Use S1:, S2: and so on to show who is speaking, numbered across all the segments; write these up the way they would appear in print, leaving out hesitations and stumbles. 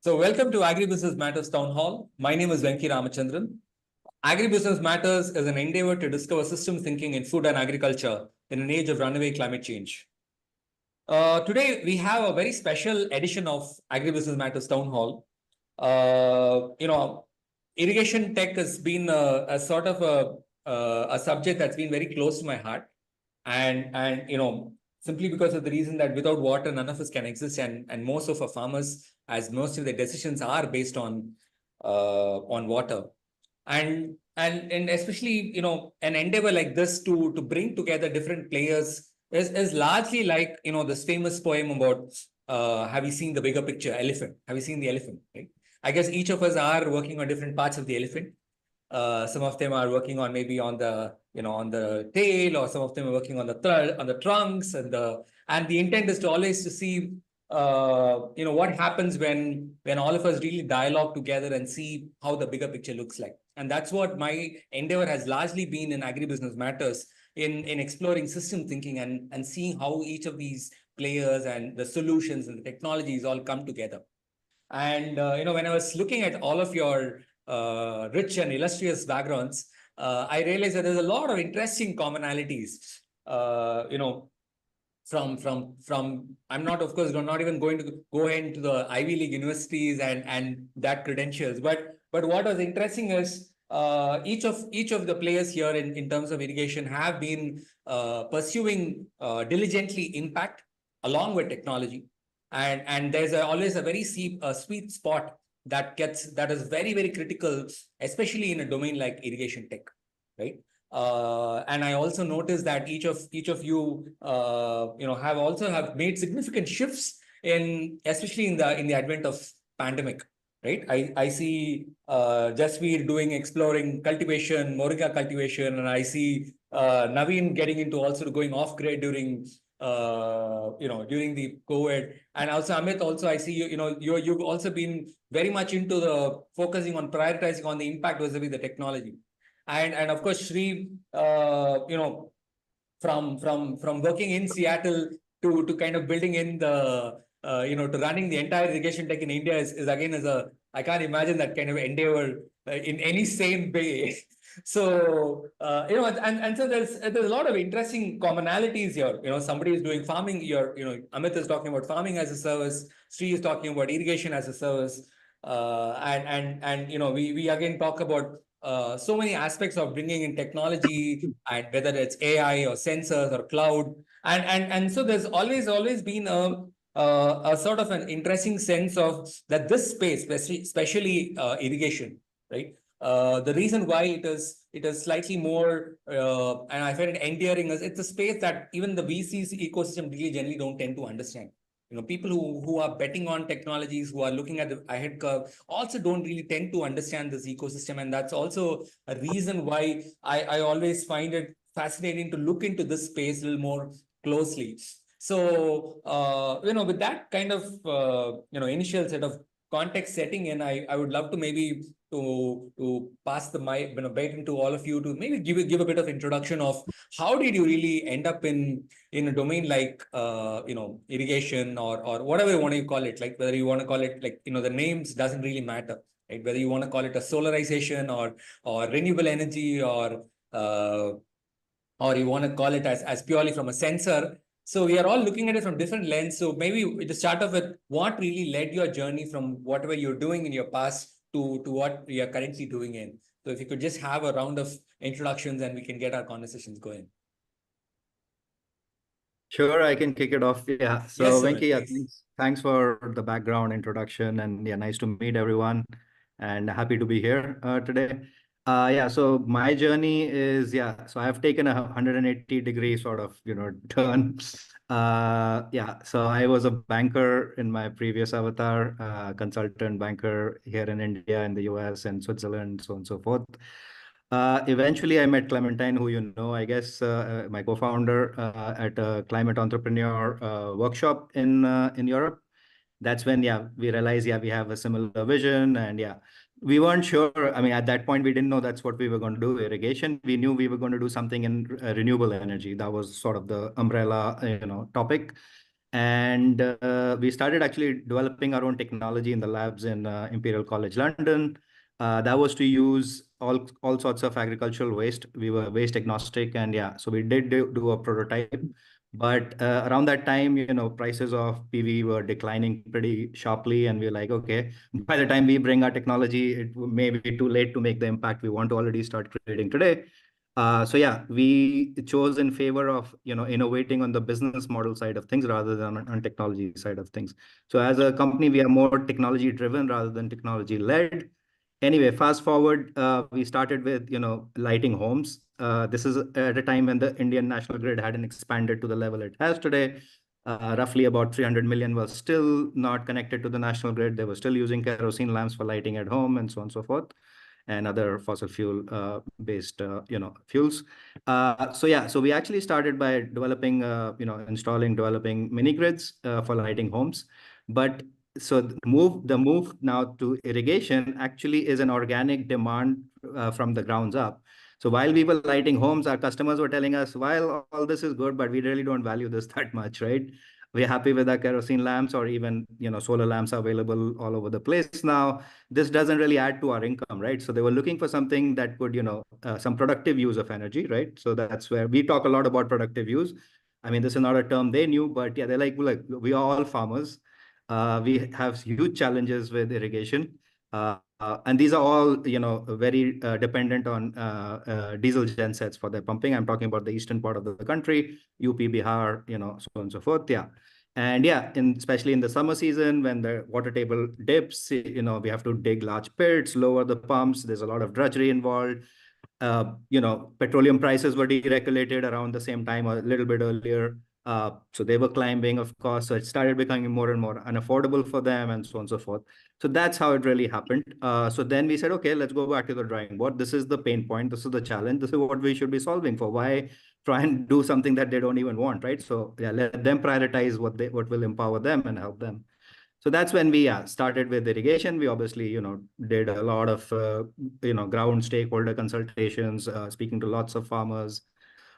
S1: So welcome to Agribusiness Matters Town Hall. My name is Venki Ramachandran. Agribusiness Matters is an endeavor to discover systems thinking in food and agriculture in an age of runaway climate change. Today, we have a very special edition of Agribusiness Matters Town Hall. Irrigation tech has been a sort of a subject that's been very close to my heart. And simply because of the reason that without water, none of us can exist. And most of our farmers, as most of their decisions are based on water. And especially, an endeavor like this to bring together different players is largely like, this famous poem about, have you seen the bigger picture, elephant? Have you seen the elephant, right? I guess each of us are working on different parts of the elephant. Some of them are working on maybe on the tail, or some of them are working on the trunks, and the intent is to always to see what happens when all of us really dialogue together and see how the bigger picture looks like. And that's what my endeavor has largely been in Agribusiness Matters, in exploring system thinking and seeing how each of these players and the solutions and the technologies all come together. And when I was looking at all of your rich and illustrious backgrounds, I realized that there's a lot of interesting commonalities. From I'm not, of course, not even going to go into the Ivy League universities and that credentials, but what was interesting is each of the players here in terms of irrigation have been pursuing diligently impact along with technology. And there's always a very sweet spot that is very, very critical, especially in a domain like irrigation tech, right? And I also noticed that each of you, have made significant shifts especially in the advent of pandemic, right? I see Jasveer exploring cultivation, moringa cultivation, and I see Naveen getting into also going off grid during the COVID. And also Amit, also I see you've also been very much into the focusing on prioritizing on the impact vis-a-vis the technology. And of course, Shri, from working in Seattle to kind of building in the to running the entire irrigation tech in India is again I can't imagine that kind of endeavor in any sane way. So and so there's a lot of interesting commonalities here. Somebody is doing farming. Amit is talking about farming as a service. Sri is talking about irrigation as a service. And we again talk about so many aspects of bringing in technology, and whether it's AI or sensors or cloud. And so there's always been a sort of an interesting sense of that this space, especially irrigation, right? The reason why it is slightly more, and I find it endearing, is it's a space that even the VCs ecosystem really generally don't tend to understand. People who are betting on technologies, who are looking at the ahead curve, also don't really tend to understand this ecosystem. And that's also a reason why I always find it fascinating to look into this space a little more closely. So, with that kind of, initial set of context setting in, I would love to maybe to pass the mic, back to all of you to maybe give a bit of introduction of how did you really end up in a domain like, irrigation or whatever you want to call it, like whether you want to call it like, the names doesn't really matter, right? Whether you want to call it a solarization or renewable energy or you want to call it as purely from a sensor. So we are all looking at it from different lenses. So maybe to start off with, what really led your journey from whatever you're doing in your past to what we are currently doing in. So if you could just have a round of introductions and we can get our conversations going.
S2: Sure, I can kick it off. Yeah. So
S1: yes,
S2: Venki, thanks for the background introduction, and yeah, nice to meet everyone, and happy to be here today. So my journey is, so I've taken a 180-degree sort of, turn. So I was a banker in my previous avatar, consultant banker here in India, in the US and Switzerland, so on and so forth. Eventually, I met Clementine, who I guess, my co-founder at a climate entrepreneur workshop in Europe. That's when, we realized, we have a similar vision, and we weren't sure. I mean, at that point, we didn't know that's what we were going to do, irrigation. We knew we were going to do something in renewable energy. That was sort of the umbrella, topic. And we started actually developing our own technology in the labs in Imperial College London. That was to use all sorts of agricultural waste. We were waste agnostic, and yeah, so we did do a prototype. But around that time, prices of PV were declining pretty sharply, and we were like, okay, by the time we bring our technology, it may be too late to make the impact we want to already start creating today. So yeah, we chose in favor of innovating on the business model side of things rather than on technology side of things. So as a company, we are more technology driven rather than technology led. Anyway, fast forward, we started with lighting homes. This is at a time when the Indian national grid hadn't expanded to the level it has today. Roughly about 300 million was still not connected to the national grid. They were still using kerosene lamps for lighting at home and so on and so forth, and other fossil fuel based fuels. So yeah, so we actually started by developing developing mini grids for lighting homes. But so the move now to irrigation actually is an organic demand from the grounds up. So while we were lighting homes, our customers were telling us, while all this is good, but we really don't value this that much, right? We're happy with our kerosene lamps, or even solar lamps are available all over the place now. This doesn't really add to our income, right? So they were looking for something that would, some productive use of energy, right? So that's where we talk a lot about productive use. I mean, this is not a term they knew, but yeah, they're like, we are all farmers. We have huge challenges with irrigation. And these are all, very dependent on diesel gen sets for their pumping. I'm talking about the eastern part of the country, UP, Bihar, so on and so forth. Yeah. And yeah, especially in the summer season, when the water table dips, we have to dig large pits, lower the pumps. There's a lot of drudgery involved. Petroleum prices were deregulated around the same time, or a little bit earlier. So they were climbing, of course. So it started becoming more and more unaffordable for them, and so on and so forth. So that's how it really happened. So then we said, okay, let's go back to the drawing board. This is the pain point. This is the challenge. This is what we should be solving for. Why try and do something that they don't even want, right? So yeah, let them prioritize what will empower them and help them. So that's when we started with irrigation. We obviously, did a lot of, ground stakeholder consultations, speaking to lots of farmers.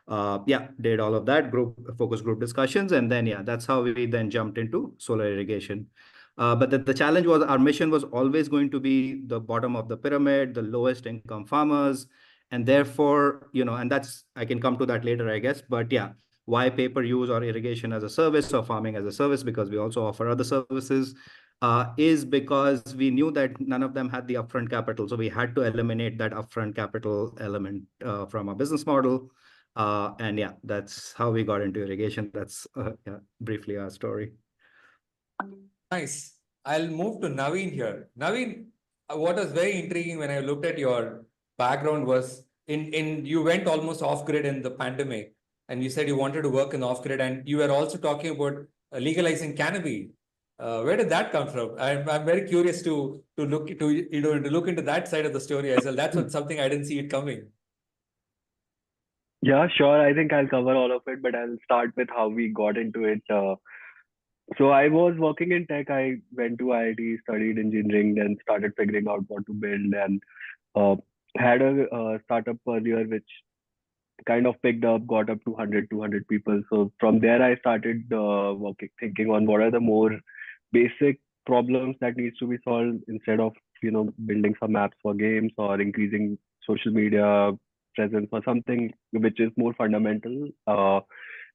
S2: Did all of that focus group discussions. And then, that's how we then jumped into solar irrigation. But the challenge was, our mission was always going to be the bottom of the pyramid, the lowest income farmers. And therefore, and I can come to that later, I guess. But yeah, why pay-per-use or irrigation as a service or farming as a service, because we also offer other services, is because we knew that none of them had the upfront capital. So we had to eliminate that upfront capital element from our business model. And yeah, that's how we got into irrigation. That's briefly our story.
S1: Nice. I'll move to Naveen here. Naveen, what was very intriguing when I looked at your background was in you went almost off grid in the pandemic, and you said you wanted to work in off grid, and you were also talking about legalizing cannabis. Where did that come from? I'm very curious to look to look into that side of the story as well. That's something I didn't see it coming.
S3: Yeah, sure. I think I'll cover all of it, but I'll start with how we got into it. So I was working in tech. I went to IIT, studied engineering, then started figuring out what to build, and uh, had a startup earlier which kind of picked up, got up to 100, 200 people. So from there, I started thinking on what are the more basic problems that needs to be solved instead of building some apps for games or increasing social media presence or something which is more fundamental.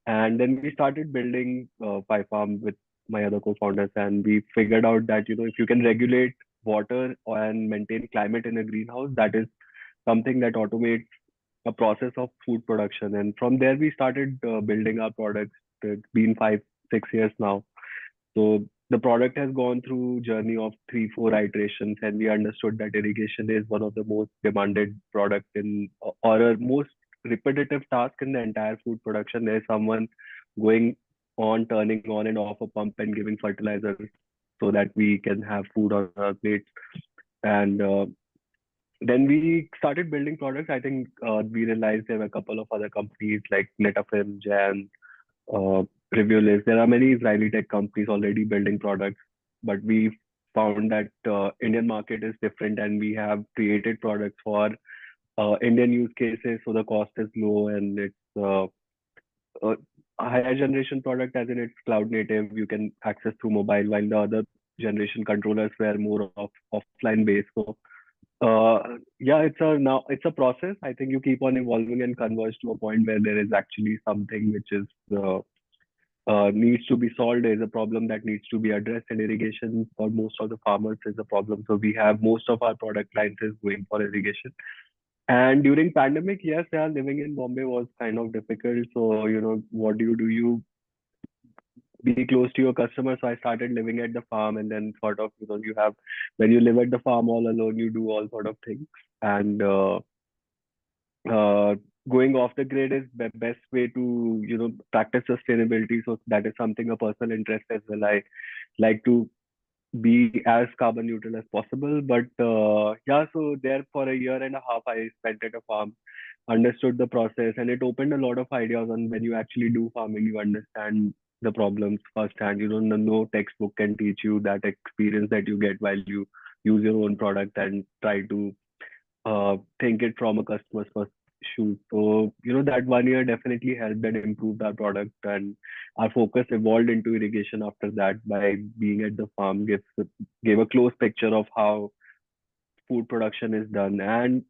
S3: And then we started building PhyFarm with my other co-founders, and we figured out that if you can regulate water and maintain climate in a greenhouse, that is something that automates a process of food production. And from there, we started building our products. It's been 5, 6 years now. So the product has gone through journey of 3, 4 iterations, and we understood that irrigation is one of the most demanded products or a most repetitive task in the entire food production. There's someone going on, turning on and off a pump and giving fertilizer so that we can have food on our plates. And then we started building products. I think we realized there were a couple of other companies like Netafim, Jan, uh, Reviewlist. There are many Israeli tech companies already building products, but we found that Indian market is different, and we have created products for Indian use cases, so the cost is low, and it's a higher generation product, as in it's cloud native, you can access through mobile, while the other generation controllers were more of offline based. So yeah, it's a process. I think you keep on evolving and converge to a point where there is actually something which is needs to be solved. Is a problem that needs to be addressed, and irrigation for most of the farmers is a problem. So we have most of our product lines is going for irrigation. And during pandemic, yes, yeah, living in Bombay was kind of difficult. So, what do? You be close to your customers. So I started living at the farm, and then sort of, you have, when you live at the farm all alone, you do all sort of things. And uh, going off the grid is the best way to, practice sustainability. So that is something a personal interest as well. I like to be as carbon neutral as possible. But yeah, so there for a year and a half, I spent at a farm, understood the process, and it opened a lot of ideas on when you actually do farming, you understand the problems firsthand. No textbook can teach you that experience that you get while you use your own product and try to think it from a customer's shoes. So, that 1 year definitely helped and improved our product, and our focus evolved into irrigation after that. By being at the farm gave a close picture of how food production is done. And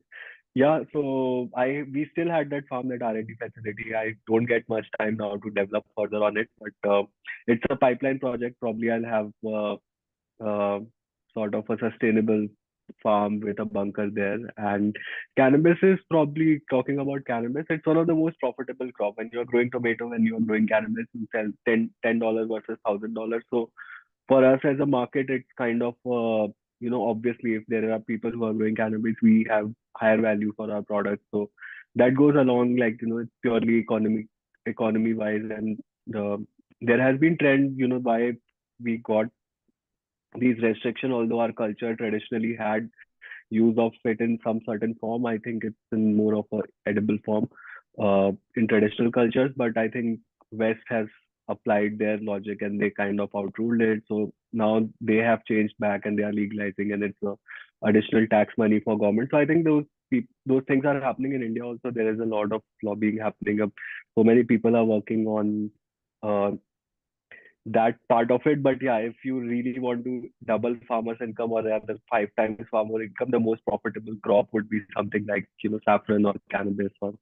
S3: yeah, so we still had that farm, that R&D facility. I don't get much time now to develop further on it, but it's a pipeline project. Probably I'll have uh, sort of a sustainable farm with a bunker there. And cannabis is, probably talking about cannabis, it's one of the most profitable crop. When you're growing tomato, when you're growing cannabis, you sell $10 versus $1,000. So for us as a market, it's kind of obviously, if there are people who are growing cannabis, we have higher value for our product. So that goes along, like, it's purely economy wise. And there has been trend, why we got these restriction, although our culture traditionally had use of it in some certain form. I think it's in more of a edible form in traditional cultures, but I think West has applied their logic and they kind of outruled it. So now they have changed back and they are legalizing, and it's additional tax money for government. So I think those things are happening in India also. There is a lot of lobbying happening. So many people are working on uh, that part of it. But yeah, if you really want to double farmers' income, or rather 5 times farmer income, the most profitable crop would be something like, saffron or cannabis, or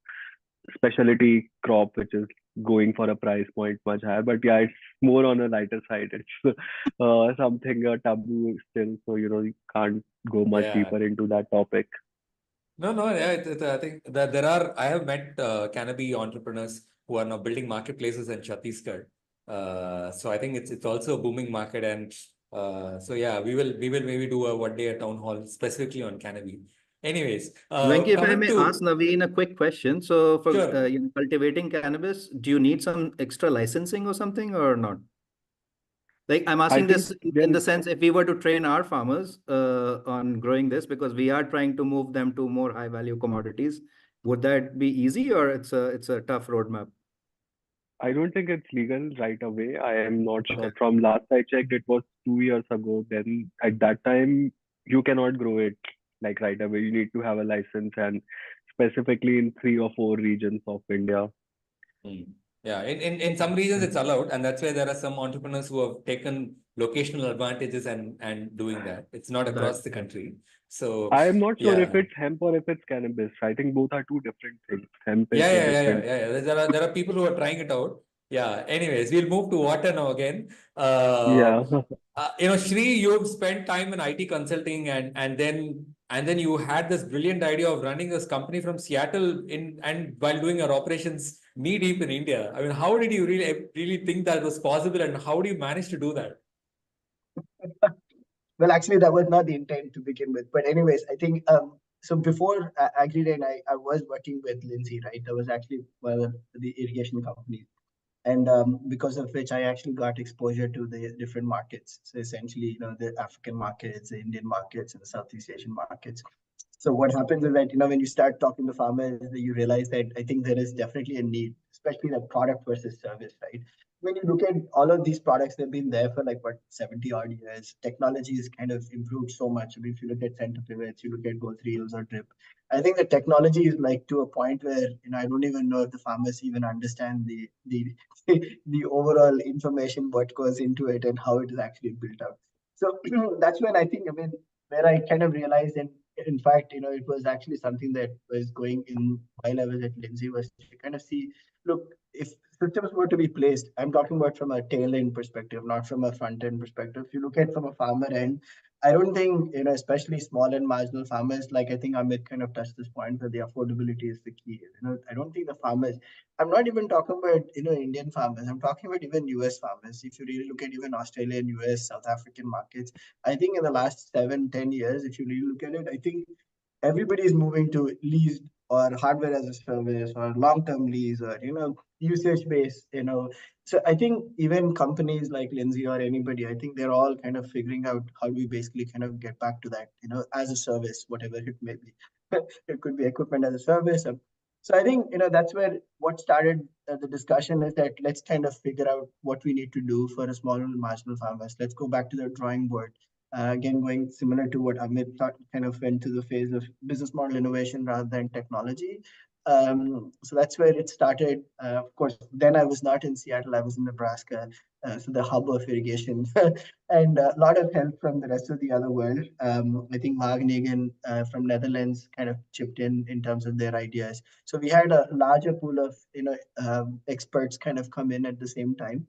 S3: specialty crop, which is going for a price point much higher. But yeah, it's more on a lighter side. It's something taboo still. So, you can't go much
S1: Yeah.
S3: deeper into that topic.
S1: No, yeah, I think that I have met cannabis entrepreneurs who are now building marketplaces in Chhattisgarh. So I think it's also a booming market, and so yeah, we will maybe do a one day a town hall specifically on cannabis. Anyways,
S2: Venki, if I
S1: coming
S2: may
S1: to
S2: ask Naveen a quick question. So for
S1: sure.
S2: cultivating cannabis, do you need some extra licensing or something or not? Like I'm
S3: I
S2: asking
S3: think
S2: this in
S3: then
S2: the sense, if we were to train our farmers on growing this, because we are trying to move them to more high value commodities, would that be easy, or it's a tough roadmap?
S3: I don't think it's legal right away. I am not
S2: Okay.
S3: sure. From last I checked, it was 2 years ago. Then at that time, you cannot grow it like right away. You need to have a license, and specifically in 3 or 4 regions of India.
S1: Hmm. Yeah, in some regions it's allowed, and that's why there are some entrepreneurs who have taken locational advantages and doing that. It's not
S2: That,
S1: across the
S2: yeah.
S1: country. So
S3: I am not sure if
S1: yeah.
S3: it's hemp or if it's cannabis. I think both are two different things. Hemp is
S1: Yeah,
S3: a
S1: yeah, yeah, yeah,
S3: different.
S1: yeah, yeah. There are people who are trying it out. Yeah. Anyways, we'll move to water now again.
S3: Yeah.
S1: Shri, you've spent time in IT consulting, and then you had this brilliant idea of running this company from Seattle and while doing our operations knee deep in India. I mean, how did you really think that was possible, and how do you manage to do that?
S4: Well, actually, that was not the intent to begin with. But anyways, I think so. Before AgriRain, I was working with Lindsay, right? That was actually one of the irrigation companies, and because of which I actually got exposure to the different markets. So essentially, the African markets, the Indian markets, and the Southeast Asian markets. So what happens is that when you start talking to farmers, you realize that I think there is definitely a need, especially the product versus service, right? when you look at all of these products, they've been there for like what 70 odd years. Technology has kind of improved so much. I mean, if you look at center pivots, you look at growth reels or drip. I think the technology is like to a point where I don't even know if the farmers even understand the the overall information what goes into it and how it is actually built out. So that's when I think where I kind of realized, and in fact, it was actually something that was going in while I was at Lindsay, was to kind of see, look, if systems were to be placed, I'm talking about from a tail end perspective, not from a front end perspective. If you look at from a farmer end, I don't think, especially small and marginal farmers, like I think Amit kind of touched this point that the affordability is the key. I don't think the farmers, I'm not even talking about, Indian farmers. I'm talking about even US farmers. If you really look at even Australian, US, South African markets, I think in the last 7-10 years, if you really look at it, I think everybody is moving to leased or hardware as a service or long-term lease or usage based. So I think even companies like Lindsay or anybody, I think they're all kind of figuring out how do we basically kind of get back to that, as a service, whatever it may be. It could be equipment as a service. So I think that's where what started the discussion is that let's kind of figure out what we need to do for a small and marginal farmers. Let's go back to the drawing board. Again, going similar to what Amit kind of went to the phase of business model innovation rather than technology. So that's where it started. Of course, then I was not in Seattle, I was in Nebraska, so the hub of irrigation, and a lot of help from the rest of the other world. I think Wageningen from Netherlands kind of chipped in terms of their ideas. So we had a larger pool of experts kind of come in at the same time.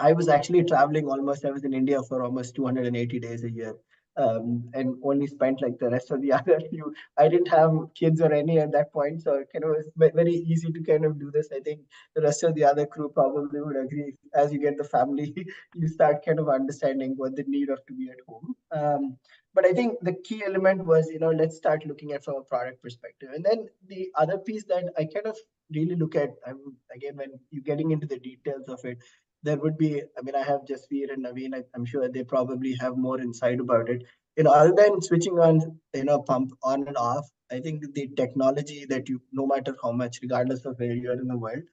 S4: I was actually traveling almost, I was in India for almost 280 days a year. And only spent like the rest of the other few. I didn't have kids or any at that point, so it kind of was very easy to kind of do this. I think the rest of the other crew probably would agree. As you get the family, you start kind of understanding what the need of to be at home. But I think the key element was, let's start looking at from a product perspective. And then the other piece that I kind of really look at, again, when you're getting into the details of it, there would be, I have Jasveer and Naveen, I'm sure they probably have more insight about it. Other than switching on, pump on and off, I think the technology that no matter how much, regardless of where you are in the world,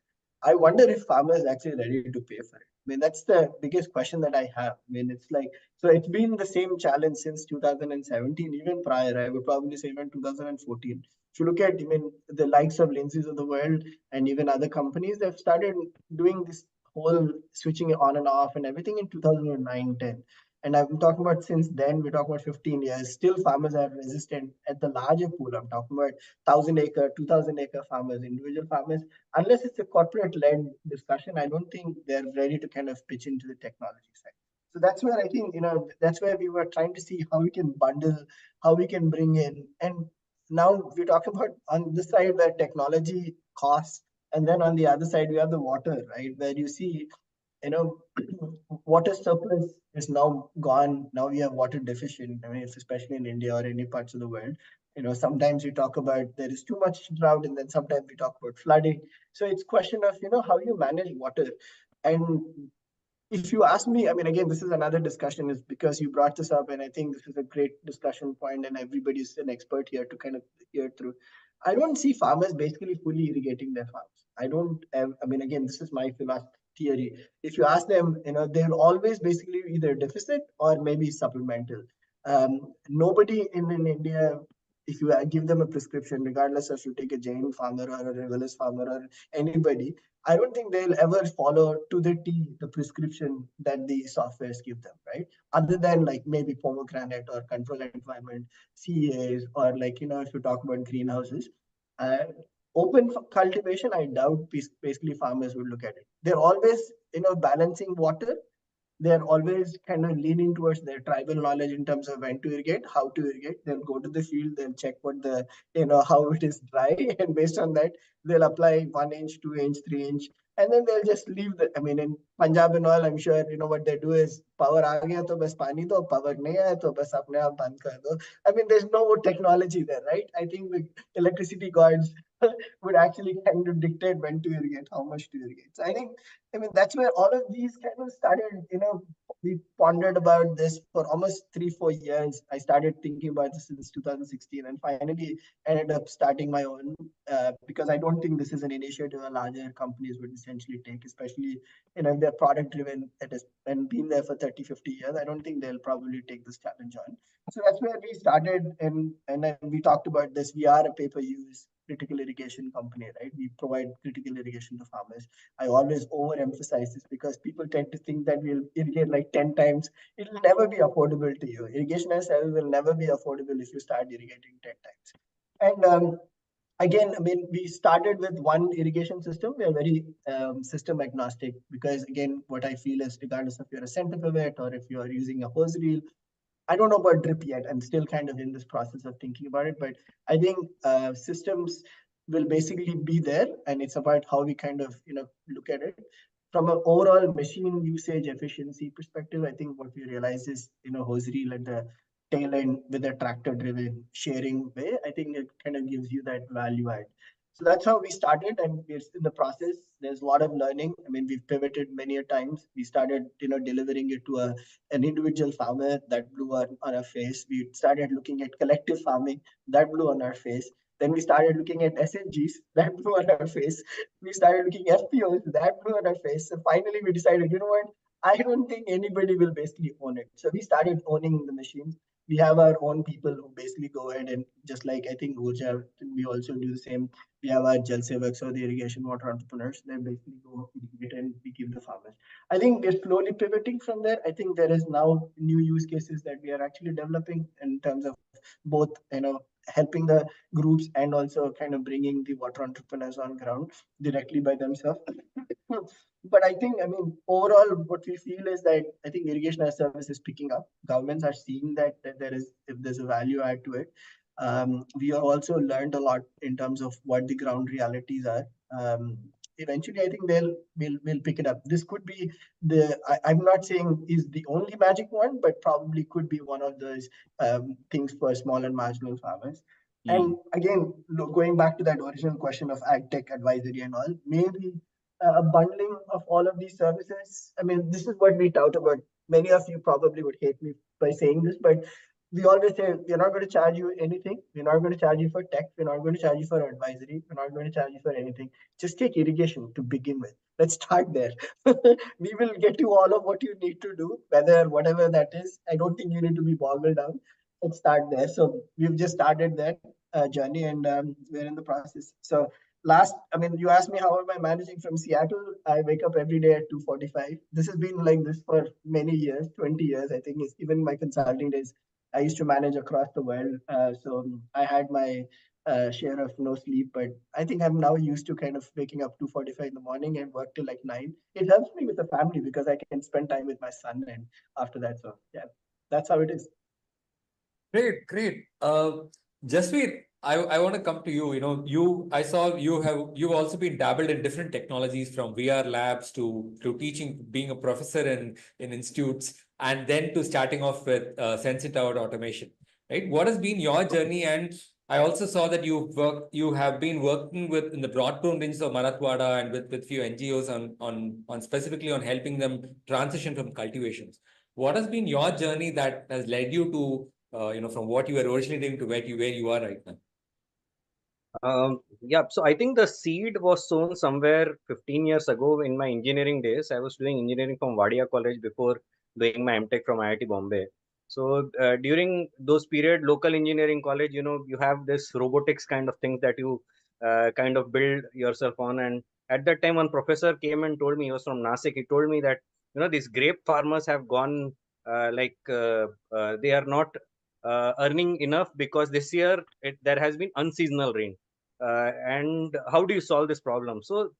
S4: I wonder if farmers are actually ready to pay for it. That's the biggest question that I have. It's like, so it's been the same challenge since 2017, even prior, I would probably say even 2014. If you look at, the likes of Lindsay's of the world and even other companies, they've started doing this whole switching it on and off and everything in 2009-10. And I'm talking about since then, we're talking about 15 years. Still, farmers are resistant at the larger pool. I'm talking about 1,000-acre, 2,000-acre farmers, individual farmers. Unless it's a corporate-led discussion, I don't think they're ready to kind of pitch into the technology side. So that's where I think, that's where we were trying to see how we can bundle, how we can bring in. And now we're talking about on this side where technology costs, and then on the other side, we have the water, right? Where you see, water surplus is now gone. Now we have water deficient. It's especially in India or any parts of the world. Sometimes we talk about there is too much drought, and then sometimes we talk about flooding. So it's question of, how you manage water. And if you ask me, again, this is another discussion, is because you brought this up, and I think this is a great discussion point, and everybody's an expert here to kind of hear through. I don't see farmers basically fully irrigating their farms. I don't have, again, this is my philosophy theory. If you ask them, they'll always basically either deficit or maybe supplemental. Nobody in India, if you give them a prescription, regardless of you take a Jain farmer or a Revelis farmer or anybody, I don't think they'll ever follow to the T the prescription that the softwares give them, right? Other than like maybe pomegranate or control environment, CAs, or like, if you talk about greenhouses. Open cultivation, I doubt basically farmers would look at it. They're always, balancing water. They're always kind of leaning towards their tribal knowledge in terms of when to irrigate, how to irrigate. They'll go to the field, they'll check what how it is dry, and based on that, they'll apply 1 inch, 2 inch, 3 inch, and then they'll just leave in Punjab and all, I'm sure, what they do is power aa gaya to bas pani do, power nahi aaya to bas apne aap band kar do. There's no technology there, right? I think the electricity gods would actually kind of dictate when to irrigate, how much to irrigate. So I think, that's where all of these kind of started, we pondered about this for almost 3-4 years. I started thinking about this since 2016 and finally ended up starting my own because I don't think this is an initiative a larger companies would essentially take, especially, if they're product driven and been there for 30, 50 years, I don't think they'll probably take this challenge on. So that's where we started, and then we talked about this. We are a pay-per-use critical irrigation company, right? We provide critical irrigation to farmers. I always overemphasize this because people tend to think that we'll irrigate like 10 times. It will never be affordable to you. Irrigation as a service will never be affordable if you start irrigating 10 times. And again, I mean, we started with one irrigation system. We are very system agnostic because, again, what I feel is regardless if you're a center pivot or if you are using a hose reel, I don't know about drip yet. I'm still kind of in this process of thinking about it, but I think systems will basically be there, and it's about how we kind of look at it from an overall machine usage efficiency perspective. I think what we realize is hose reel at the tail end with a tractor driven sharing way. I think it kind of gives you that value add. So that's how we started, and we're in the process. There's a lot of learning. I mean, we've pivoted many a times. We started, delivering it to an individual farmer that blew on our face. We started looking at collective farming that blew on our face. Then we started looking at SNGs that blew on our face. We started looking at FPOs that blew on our face. So finally, we decided, you know what? I don't think anybody will basically own it. So we started owning the machines. We have our own people who basically go ahead and just like I think Oorja, we also do the same. We have our Jal Sevaks or the irrigation water entrepreneurs. They basically go irrigate and we give the farmers. I think we're slowly pivoting from there. I think there is now new use cases that we are actually developing in terms of both, helping the groups and also kind of bringing the water entrepreneurs on ground directly by themselves. But I think, I mean, overall, what we feel is that I think irrigation as a service is picking up. Governments are seeing that if there's a value add to it. We have also learned a lot in terms of what the ground realities are. Eventually, I think we'll pick it up. This could be I'm not saying is the only magic one, but probably could be one of those things for small and marginal farmers. And again, going back to that original question of ag tech advisory and all, maybe a bundling of all of these services. I mean, this is what we tout about. Many of you probably would hate me by saying this, but we always say we're not going to charge you anything. We're not going to charge you for tech. We're not going to charge you for advisory. We're not going to charge you for anything. Just take irrigation to begin with. Let's start there. We will get you all of what you need to do, whatever that is. I don't think you need to be boggled down. Let's start there. So we've just started that journey, and we're in the process. So you asked me how am I managing from Seattle. I wake up every day at 2:45. This has been like this for many years, 20 years. I think it's even my consulting days. I used to manage across the world. So I had my share of no sleep, but I think I'm now used to kind of waking up 2:45 in the morning and work till like 9. It helps me with the family because I can spend time with my son and after that. So yeah, that's how it is.
S1: Great. Jasveer, I want to come to you. I saw you've also been dabbled in different technologies from VR labs to teaching, being a professor in institutes, and then to starting off with sense-it-out automation. Right? What has been your journey? And I also saw that you have been working in the drought-prone regions of Marathwada and with few NGOs on specifically on helping them transition from cultivations. What has been your journey that has led you to from what you were originally doing to where you are right now?
S5: Yeah, so I think the seed was sown somewhere 15 years ago in my engineering days. I was doing engineering from Wadia College before doing my MTech from IIT Bombay. So during those period, local engineering college, you have this robotics kind of things that you kind of build yourself on. And at that time, one professor came and told me, he was from Nasik. He told me that these grape farmers have gone they are not earning enough because this year there has been unseasonal rain. And how do you solve this problem? So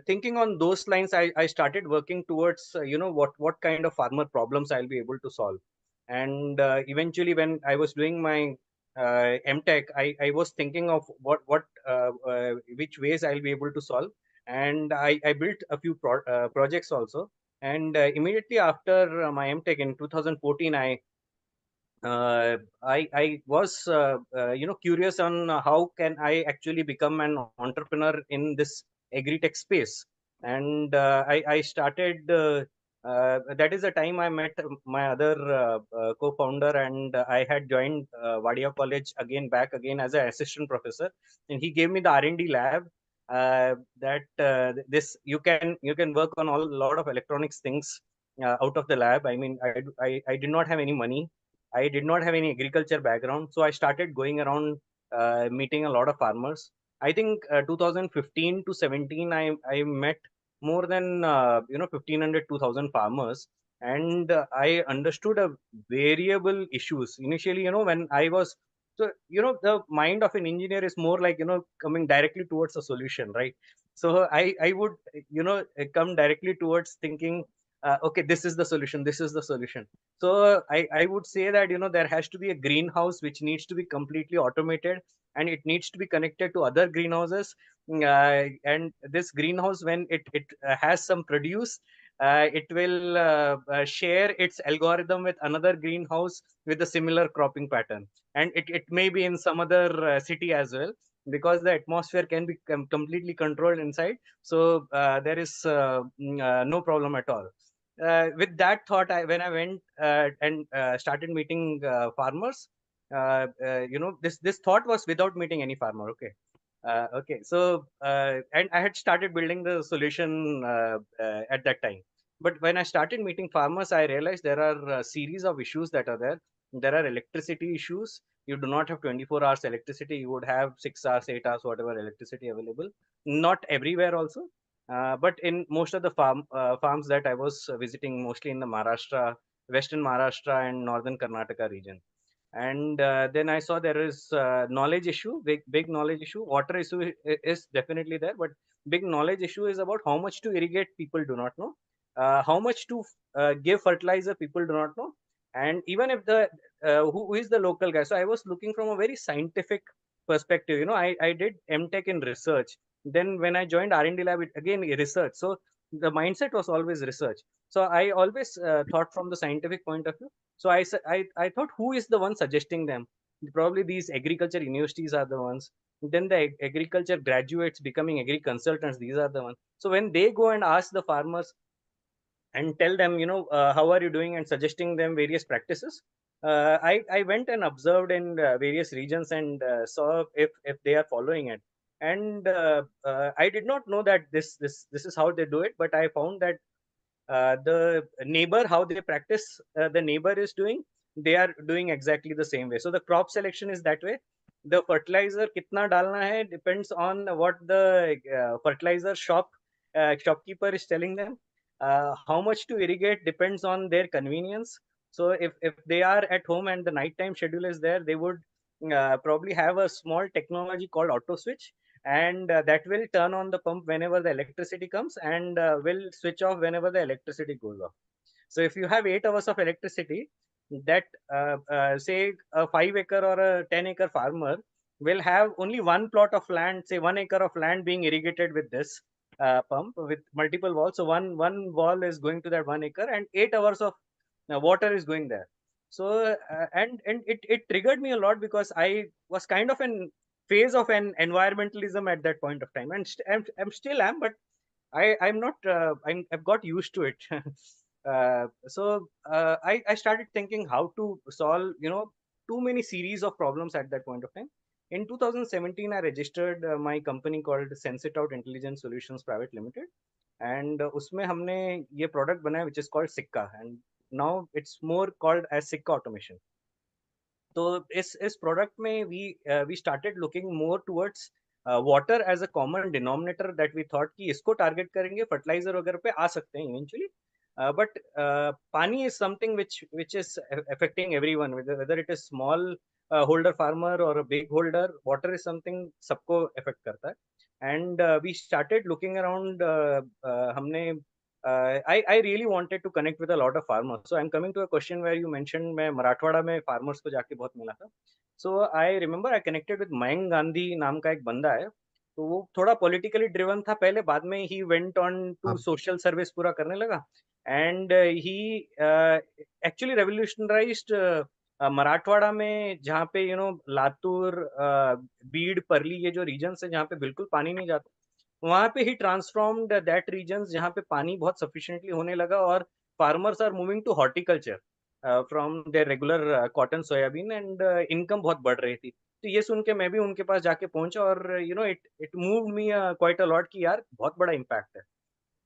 S5: thinking on those lines, I started working towards what kind of farmer problems I'll be able to solve. And eventually when I was doing my MTech, I was thinking of which ways I'll be able to solve. And I built a few projects also. And immediately after my MTech in 2014, I was curious on how can I actually become an entrepreneur in this agri-tech space. And I started that is the time I met my other co-founder, and I had joined Wadia College back again as an assistant professor, and he gave me the R&D lab. that this you can work on a lot of electronics things out of the lab. I mean, I did not have any money. I did not have any agriculture background, so I started going around meeting a lot of farmers. I think 2015 to 17, I met more than 1,500 2,000 farmers, and I understood a variable issues initially. When I was so, the mind of an engineer is more like, coming directly towards a solution, right? So I would, come directly towards thinking, okay, this is the solution, this is the solution. So I would say that, there has to be a greenhouse which needs to be completely automated, and it needs to be connected to other greenhouses. And this greenhouse, when it has some produce, it will share its algorithm with another greenhouse with a similar cropping pattern, and it may be in some other city as well, because the atmosphere can be completely controlled inside. So there is no problem at all. With that thought, when I went and started meeting farmers, this thought was without meeting any farmer. Okay, so and I had started building the solution at that time. But when I started meeting farmers, I realized there are a series of issues that are there. There are electricity issues. You do not have 24 hours electricity. You would have 6 hours, 8 hours, whatever electricity available. Not everywhere also. But in most of the farms that I was visiting, mostly in the Maharashtra, Western Maharashtra and Northern Karnataka region. And then I saw there is knowledge issue, big knowledge issue. Water issue is definitely there, but big knowledge issue is about how much to irrigate, people do not know. How much to give fertilizer, people do not know. And even if the who is the local guy. So I was looking from a very scientific perspective. I did MTech in research. Then when I joined R&D lab, again research. So the mindset was always research. So I always thought from the scientific point of view. So I thought, who is the one suggesting them? Probably these agriculture universities are the ones. Then the agriculture graduates becoming agri consultants, these are the ones. So when they go and ask the farmers and tell them, how are you doing, and suggesting them various practices, I went and observed in various regions and saw if they are following it. And I did not know that this is how they do it, but I found that the neighbor, how they practice, the neighbor is doing, they are doing exactly the same way. So the crop selection is that way. The fertilizer kitna dalna hai depends on what the fertilizer shopkeeper is telling them. How much to irrigate depends on their convenience. So if they are at home and the nighttime schedule is there, they would probably have a small technology called auto switch, and that will turn on the pump whenever the electricity comes, and will switch off whenever the electricity goes off. So if you have 8 hours of electricity, that say a 5-acre or a 10-acre farmer will have only one plot of land, say 1 acre of land, being irrigated with this pump with multiple walls. So one wall is going to that 1 acre, and 8 hours of water is going there. So and it triggered me a lot, because I was kind of in phase of an environmentalism at that point of time, and I'm still am, but I'm not I've got used to it. So I started thinking how to solve too many series of problems at that point of time. In 2017, I registered my company called Sensit-Out Intelligent Solutions Private Limited, and उसमें हमने ये product बनाया which is called SICCA, and now it's more called as SICCA automation. तो इस product में we started looking more towards water as a common denominator, that we thought कि इसको target करेंगे, fertilizer वगैरह पे आ सकते हैं eventually. But pani is something which is affecting everyone, whether it is small holder farmer or a big holder. Water is something सबको affect करता है. And we started looking around. हमने I really wanted to connect with a lot of farmers. So I'm coming to a question where you mentioned मैं मराठवाड़ा में farmers को जाके बहुत मिला था. So I remember I connected with Mayank Gandhi नाम का एक बंदा है. तो वो थोड़ा politically driven था पहले, बाद में he went on to social service पूरा करने लगा. And he actually revolutionized Marathwada में, जहाँ पे लातूर, बीड, परली, ये जो regions है जहाँ पे बिल्कुल पानी नहीं जाता, वहां पे ही ट्रांसफॉर्म्ड दैट रीजन्स जहाँ पे पानी बहुत सफिशिएंटली होने लगा, और farmers are moving to horticulture from their regular cotton soybean, and income बहुत बढ़ रही थी. तो ये सुन के मैं भी उनके पास जाके पहुंचा और it moved me quite a lot कि यार बहुत बड़ा इम्पैक्ट है।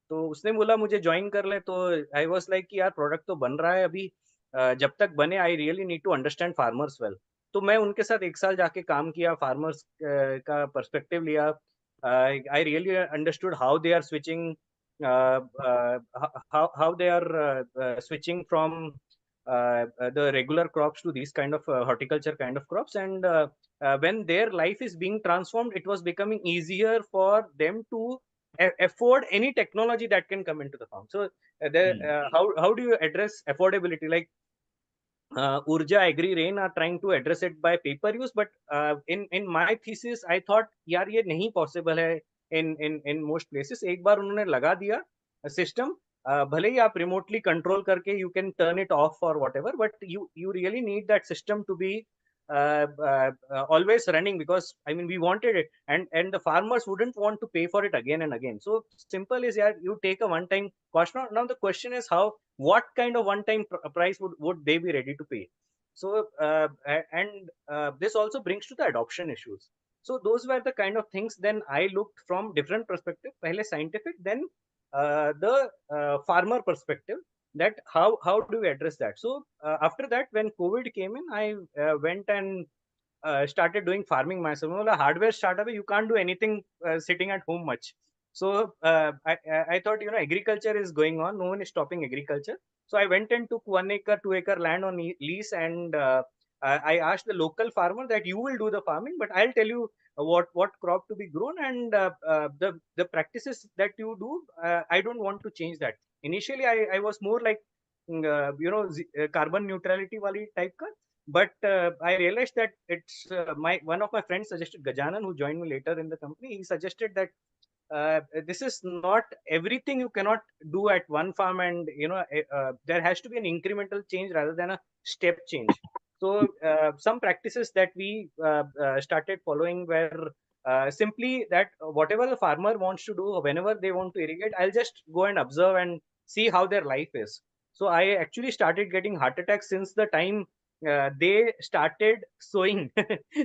S5: तो उसने बोला मुझे ज्वाइन कर ले, तो आई वाज लाइक कि यार प्रोडक्ट तो बन रहा है अभी, जब तक बने I really need to understand farmers well. तो मैं उनके साथ 1 साल जाके काम किया, फार्मर्स का पर्सपेक्टिव लिया। I really understood how they are switching, how they are switching from the regular crops to these kind of horticulture kind of crops, and when their life is being transformed, it was becoming easier for them to afford any technology that can come into the farm. So how do you address affordability? Like Oorja, AgriRain are trying to address it by pay-per-use, but in my thesis, I thought, यार ये नहीं possible है in most places. एक बार उन्होंने लगा दिया system, भले ही आप remotely control करके you can turn it off or whatever, but you really need that system to be always running, because I mean we wanted it, and the farmers wouldn't want to pay for it again and again. So simple is, yeah, you take a one-time cost. Now the question is what kind of one-time price would they be ready to pay? So this also brings to the adoption issues. So those were the kind of things. Then I looked from different perspective, pehle scientific, then the farmer perspective, that how do we address that. So after that, when COVID came in, I went and started doing farming myself. Hardware startup, you can't do anything sitting at home much. So I thought, agriculture is going on, no one is stopping agriculture. So I went and took 1 acre, 2 acre land on lease, and I asked the local farmer that you will do the farming, but I'll tell you what crop to be grown, and the practices that you do, I don't want to change that. Initially, I was more like, carbon neutrality wali type ka, but I realized that it's one of my friends suggested, Gajanan, who joined me later in the company. He suggested that this is not everything you cannot do at one farm, and there has to be an incremental change rather than a step change. So some practices that we started following were simply that whatever the farmer wants to do, whenever they want to irrigate, I'll just go and observe and see how their life is. So I actually started getting heart attacks since the time they started sowing.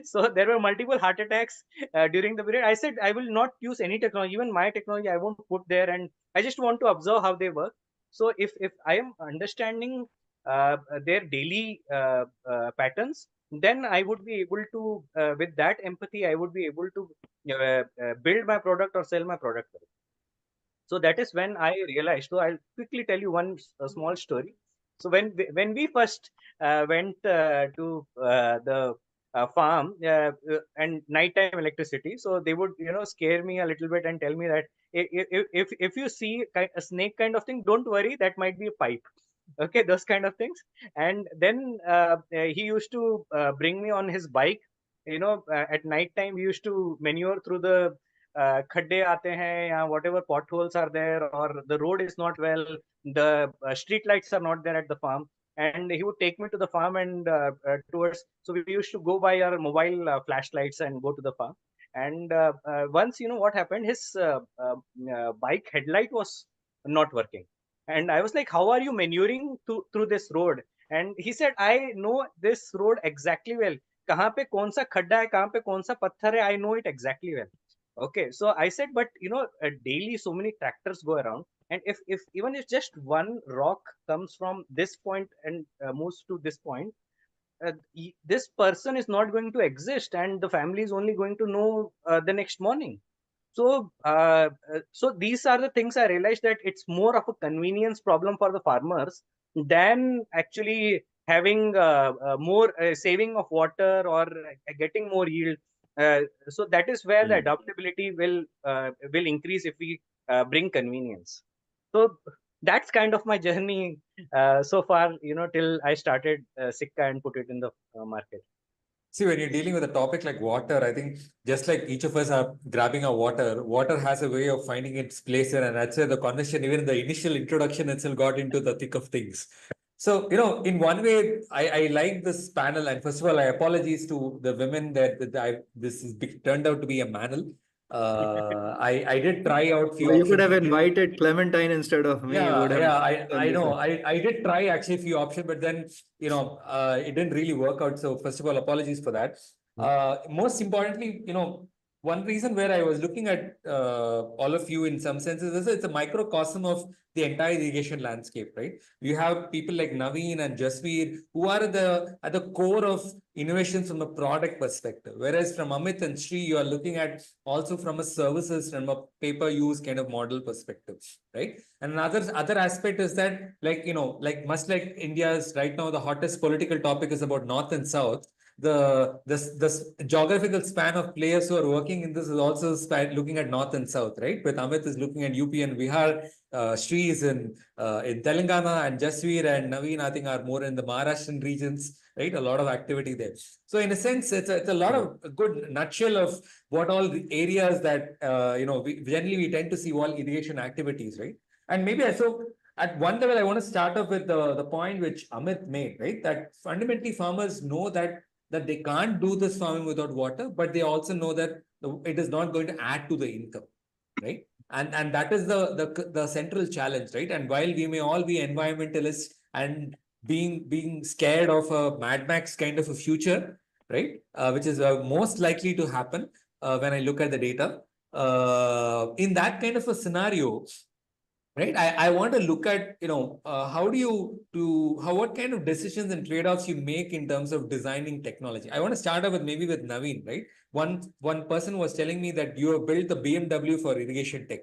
S5: So there were multiple heart attacks during the period. I said, I will not use any technology, even my technology, I won't put there, and I just want to observe how they work. So if I am understanding their daily patterns, then I would be able to, with that empathy, I would be able to build my product or sell my product. So that is when I realized. So I'll quickly tell you one small story. So when we first went to the farm and nighttime electricity, so they would scare me a little bit and tell me that if you see a snake kind of thing, don't worry, that might be a pipe. Okay, those kind of things. And then he used to bring me on his bike. At night time, he used to maneuver through the khadde aate hain, ya whatever potholes are there, or the road is not well, the street lights are not there at the farm, and he would take me to the farm and towards. So we used to go by our mobile flashlights and go to the farm. And once, what happened, his bike headlight was not working. And I was like, how are you maneuvering through this road? And he said, I know this road exactly well. Kahan pe kaun sa khadda hai, kahan pe kaun sa patthar hai, I know it exactly well. Okay, so I said, but daily so many tractors go around, and if even if just one rock comes from this point and moves to this point, this person is not going to exist, and the family is only going to know the next morning. So so these are the things I realized, that it's more of a convenience problem for the farmers than actually having more saving of water or getting more yield. So that is where the adaptability will increase if we bring convenience. So that's kind of my journey so far, till I started SICCA and put it in the market.
S1: See, when you're dealing with a topic like water, I think just like each of us are grabbing our water has a way of finding its place here. And that's where the conversation, even the initial introduction itself, got into the thick of things. So, in one way, I like this panel. And first of all, I apologize to the women that this is turned out to be a manel. I did try out few.
S2: Well, you could have invited Clementine instead of me.
S1: I know. I did try actually a few options, but then it didn't really work out. So first of all, apologies for that. Most importantly, one reason where I was looking at all of you in some senses is it's a microcosm of the entire irrigation landscape, right? You have people like Naveen and Jasveer who are at the core of innovations from a product perspective. Whereas from Amit and Sri, you are looking at also from a services, from a pay-per-use kind of model perspective, right? And another aspect is that, like much like India's right now, the hottest political topic is about North and South. The geographical span of players who are working in this is also looking at North and South, right? With Amit is looking at UP and Bihar, Sri is in Telangana, and Jasveer and Naveen, I think, are more in the Maharashtrian regions, right? A lot of activity there. So in a sense, it's a lot of a good nutshell of what all the areas that, we tend to see all irrigation activities, right? And maybe so at one level, I want to start off with the point which Amit made, right? That fundamentally farmers know that they can't do this farming without water, but they also know that it is not going to add to the income, right? And that is the central challenge, right? And while we may all be environmentalists and being scared of a Mad Max kind of a future, right? Which is most likely to happen when I look at the data. In that kind of a scenario, right, I want to look at what kind of decisions and trade-offs you make in terms of designing technology. I want to start off with maybe with Naveen, right? One person was telling me that you have built the BMW for irrigation tech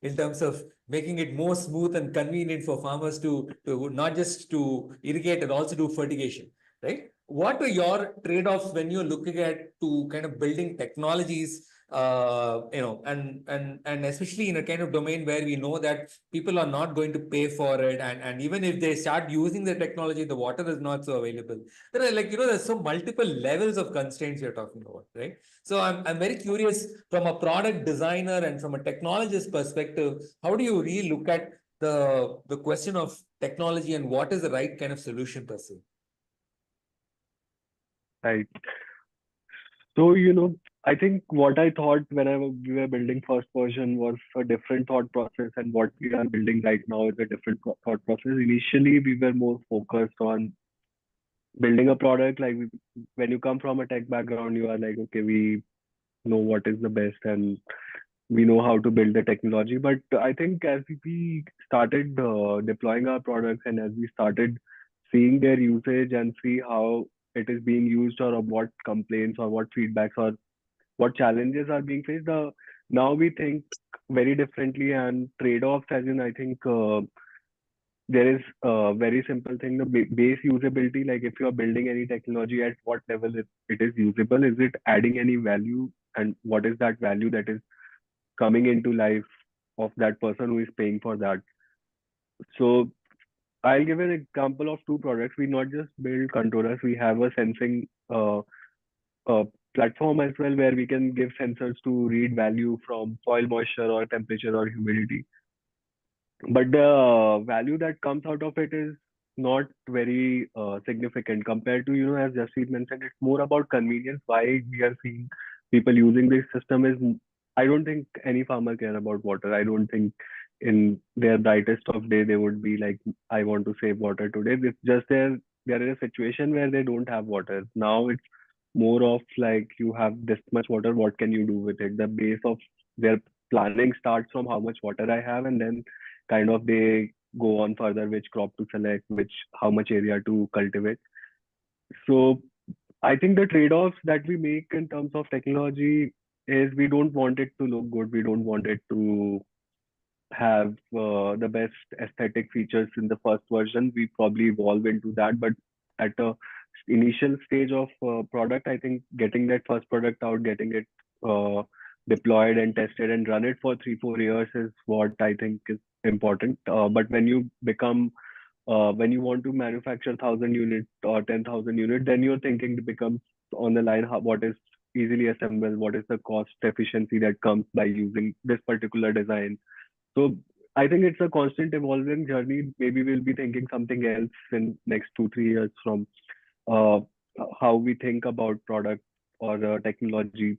S1: in terms of making it more smooth and convenient for farmers to not just to irrigate but also do fertigation, right? What are your trade-offs when you're looking at to kind of building technologies, and especially in a kind of domain where we know that people are not going to pay for it, and even if they start using the technology, the water is not so available. There are there's so multiple levels of constraints you're talking about, right? So I'm very curious from a product designer and from a technologist perspective, how do you really look at the question of technology and what is the right kind of solution per se?
S3: Right. So, I think what I thought when we were building first version was a different thought process, and what we are building right now is a different thought process. Initially, we were more focused on building a product. Like when you come from a tech background, you are like, okay, we know what is the best and we know how to build the technology. But I think as we started deploying our products and as we started seeing their usage and see how it is being used, or what complaints or what feedbacks or what challenges are being faced, now we think very differently, and trade-offs, as in, I think there is a very simple thing, the base usability. Like if you are building any technology, at what level it is usable, is it adding any value, and what is that value that is coming into life of that person who is paying for that. So I'll give an example of two products. We not just build controllers, we have a sensing platform as well, where we can give sensors to read value from soil moisture or temperature or humidity. But the value that comes out of it is not very significant compared to, as Jasveer mentioned, it's more about convenience. Why we are seeing people using this system is, I don't think any farmer care about water. I don't think in their brightest of day they would be like, I want to save water today. It's just they're in a situation where they don't have water. Now it's more of like, you have this much water, what can you do with it? The base of their planning starts from how much water I have, and then kind of they go on further which crop to select, how much area to cultivate. So I think the trade-offs that we make in terms of technology is, we don't want it to look good. We don't want it to have the best aesthetic features in the first version. We probably evolve into that, but at the initial stage of product, I think getting that first product out, getting it deployed and tested and run it for 3-4 years is what I think is important. But when you when you want to manufacture 1,000 units or 10,000 units, then your thinking becomes on the line, what is easily assembled, what is the cost efficiency that comes by using this particular design. So I think it's a constant evolving journey. Maybe we'll be thinking something else in next 2-3 years from how we think about product or technology.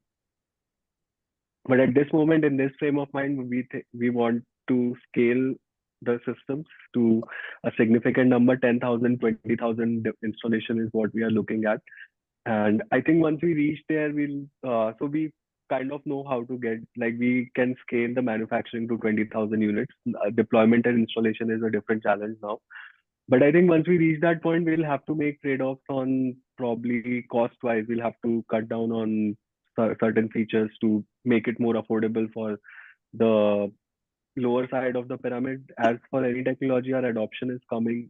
S3: But at this moment, in this frame of mind, we want to scale the systems to a significant number. 10,000, 20,000 installation is what we are looking at. And I think once we reach there, so we kind of know how to get, like, we can scale the manufacturing to 20,000 units. Deployment and installation is a different challenge now. But I think once we reach that point, we'll have to make trade-offs on, probably cost-wise. We'll have to cut down on certain features to make it more affordable for the lower side of the pyramid. As for any technology, our adoption is coming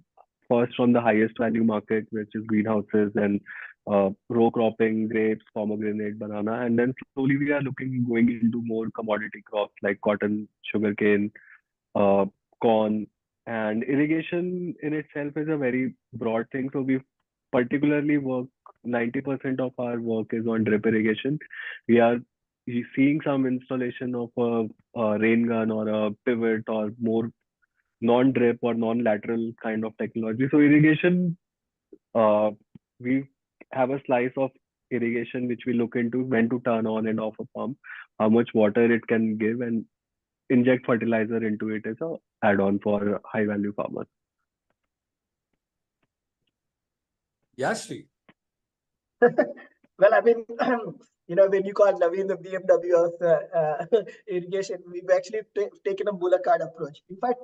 S3: first from the highest value market, which is greenhouses and row cropping, grapes, pomegranate, banana. And then slowly we are going into more commodity crops like cotton, sugarcane, corn. And irrigation in itself is a very broad thing. So we particularly 90% of our work is on drip irrigation. We are seeing some installation of a rain gun or a pivot or more non-drip or non-lateral kind of technology. So irrigation, we have a slice of irrigation which we look into, when to turn on and off a pump, how much water it can give, and inject fertilizer into it as a add-on for high-value farmers.
S1: Yeah, Sri.
S4: Well, I mean, when you call Naveen the BMW of irrigation, we've actually taken a bullock cart approach. In fact,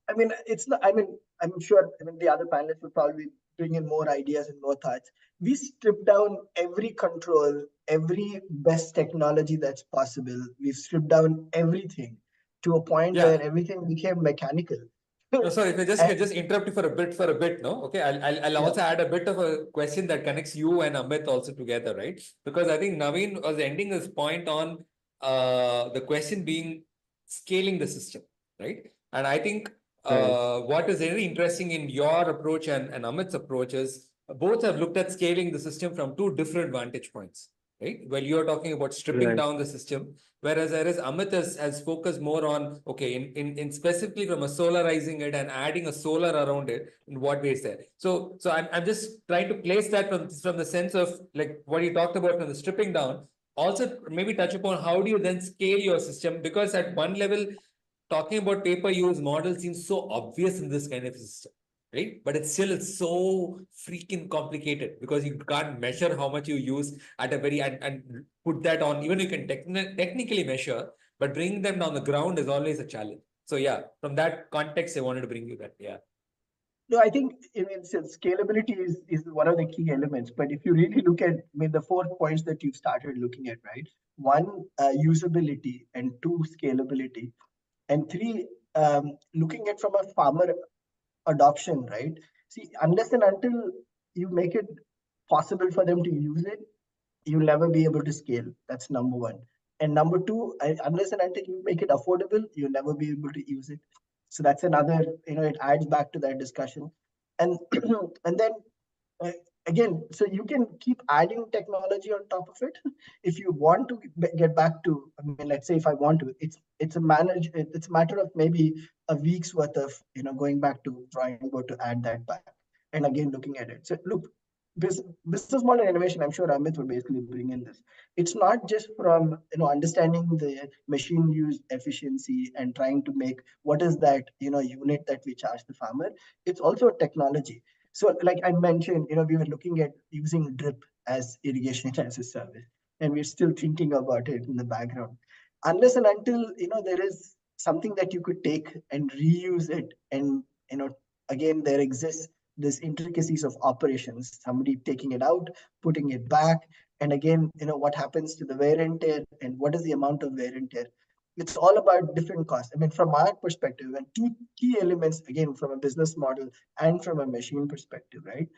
S4: I mean, it's not, I mean, I'm sure, the other panelists will probably bring in more ideas and more thoughts. We stripped down every control, every best technology that's possible. We've stripped down everything to a point where everything became mechanical.
S1: No, sorry, if I just interrupt you for a bit, no? Okay, I'll also add a bit of a question that connects you and Amit also together, right? Because I think Naveen was ending his point on the question being scaling the system, right? And I think what is very interesting in your approach and Amit's approach is both have looked at scaling the system from two different vantage points, right? Well, you're talking about stripping down the system, whereas Amit has focused more on, okay, in specifically from a solarizing it and adding a solar around it, in what ways there. So I'm just trying to place that from the sense of like what you talked about from the stripping down. Also, maybe touch upon how do you then scale your system, because at one level, talking about pay-per-use model seems so obvious in this kind of system, right? But it's so freaking complicated because you can't measure how much you use at a very, and put that on, even you can technically measure, but bringing them down the ground is always a challenge. So yeah, from that context, I wanted to bring you that,
S4: No, I think scalability is one of the key elements. But if you really look at, the 4 points that you've started looking at, right? 1, usability, and 2, scalability, and 3, looking at from a farmer adoption, right? See, unless and until you make it possible for them to use it, you'll never be able to scale. That's number 1. And number 2, unless and until you make it affordable, you'll never be able to use it. So that's another, it adds back to that discussion. And and then again, so you can keep adding technology on top of it. If you want to get back to, let's say if I want to, it's a matter of maybe a week's worth of, going back to drawing board to add that back. And again, looking at it. So look, business model innovation, I'm sure Amit will basically bring in this. It's not just from, understanding the machine use efficiency and trying to make what is that, unit that we charge the farmer. It's also technology. So like I mentioned, we were looking at using drip as irrigation as a service, and we're still thinking about it in the background. Unless and until, there is something that you could take and reuse it. And, again, there exists this intricacies of operations, somebody taking it out, putting it back. And again, what happens to the wear and tear and what is the amount of wear and tear? It's all about different costs. From our perspective, and 2 key elements, again, from a business model and from a machine perspective, right?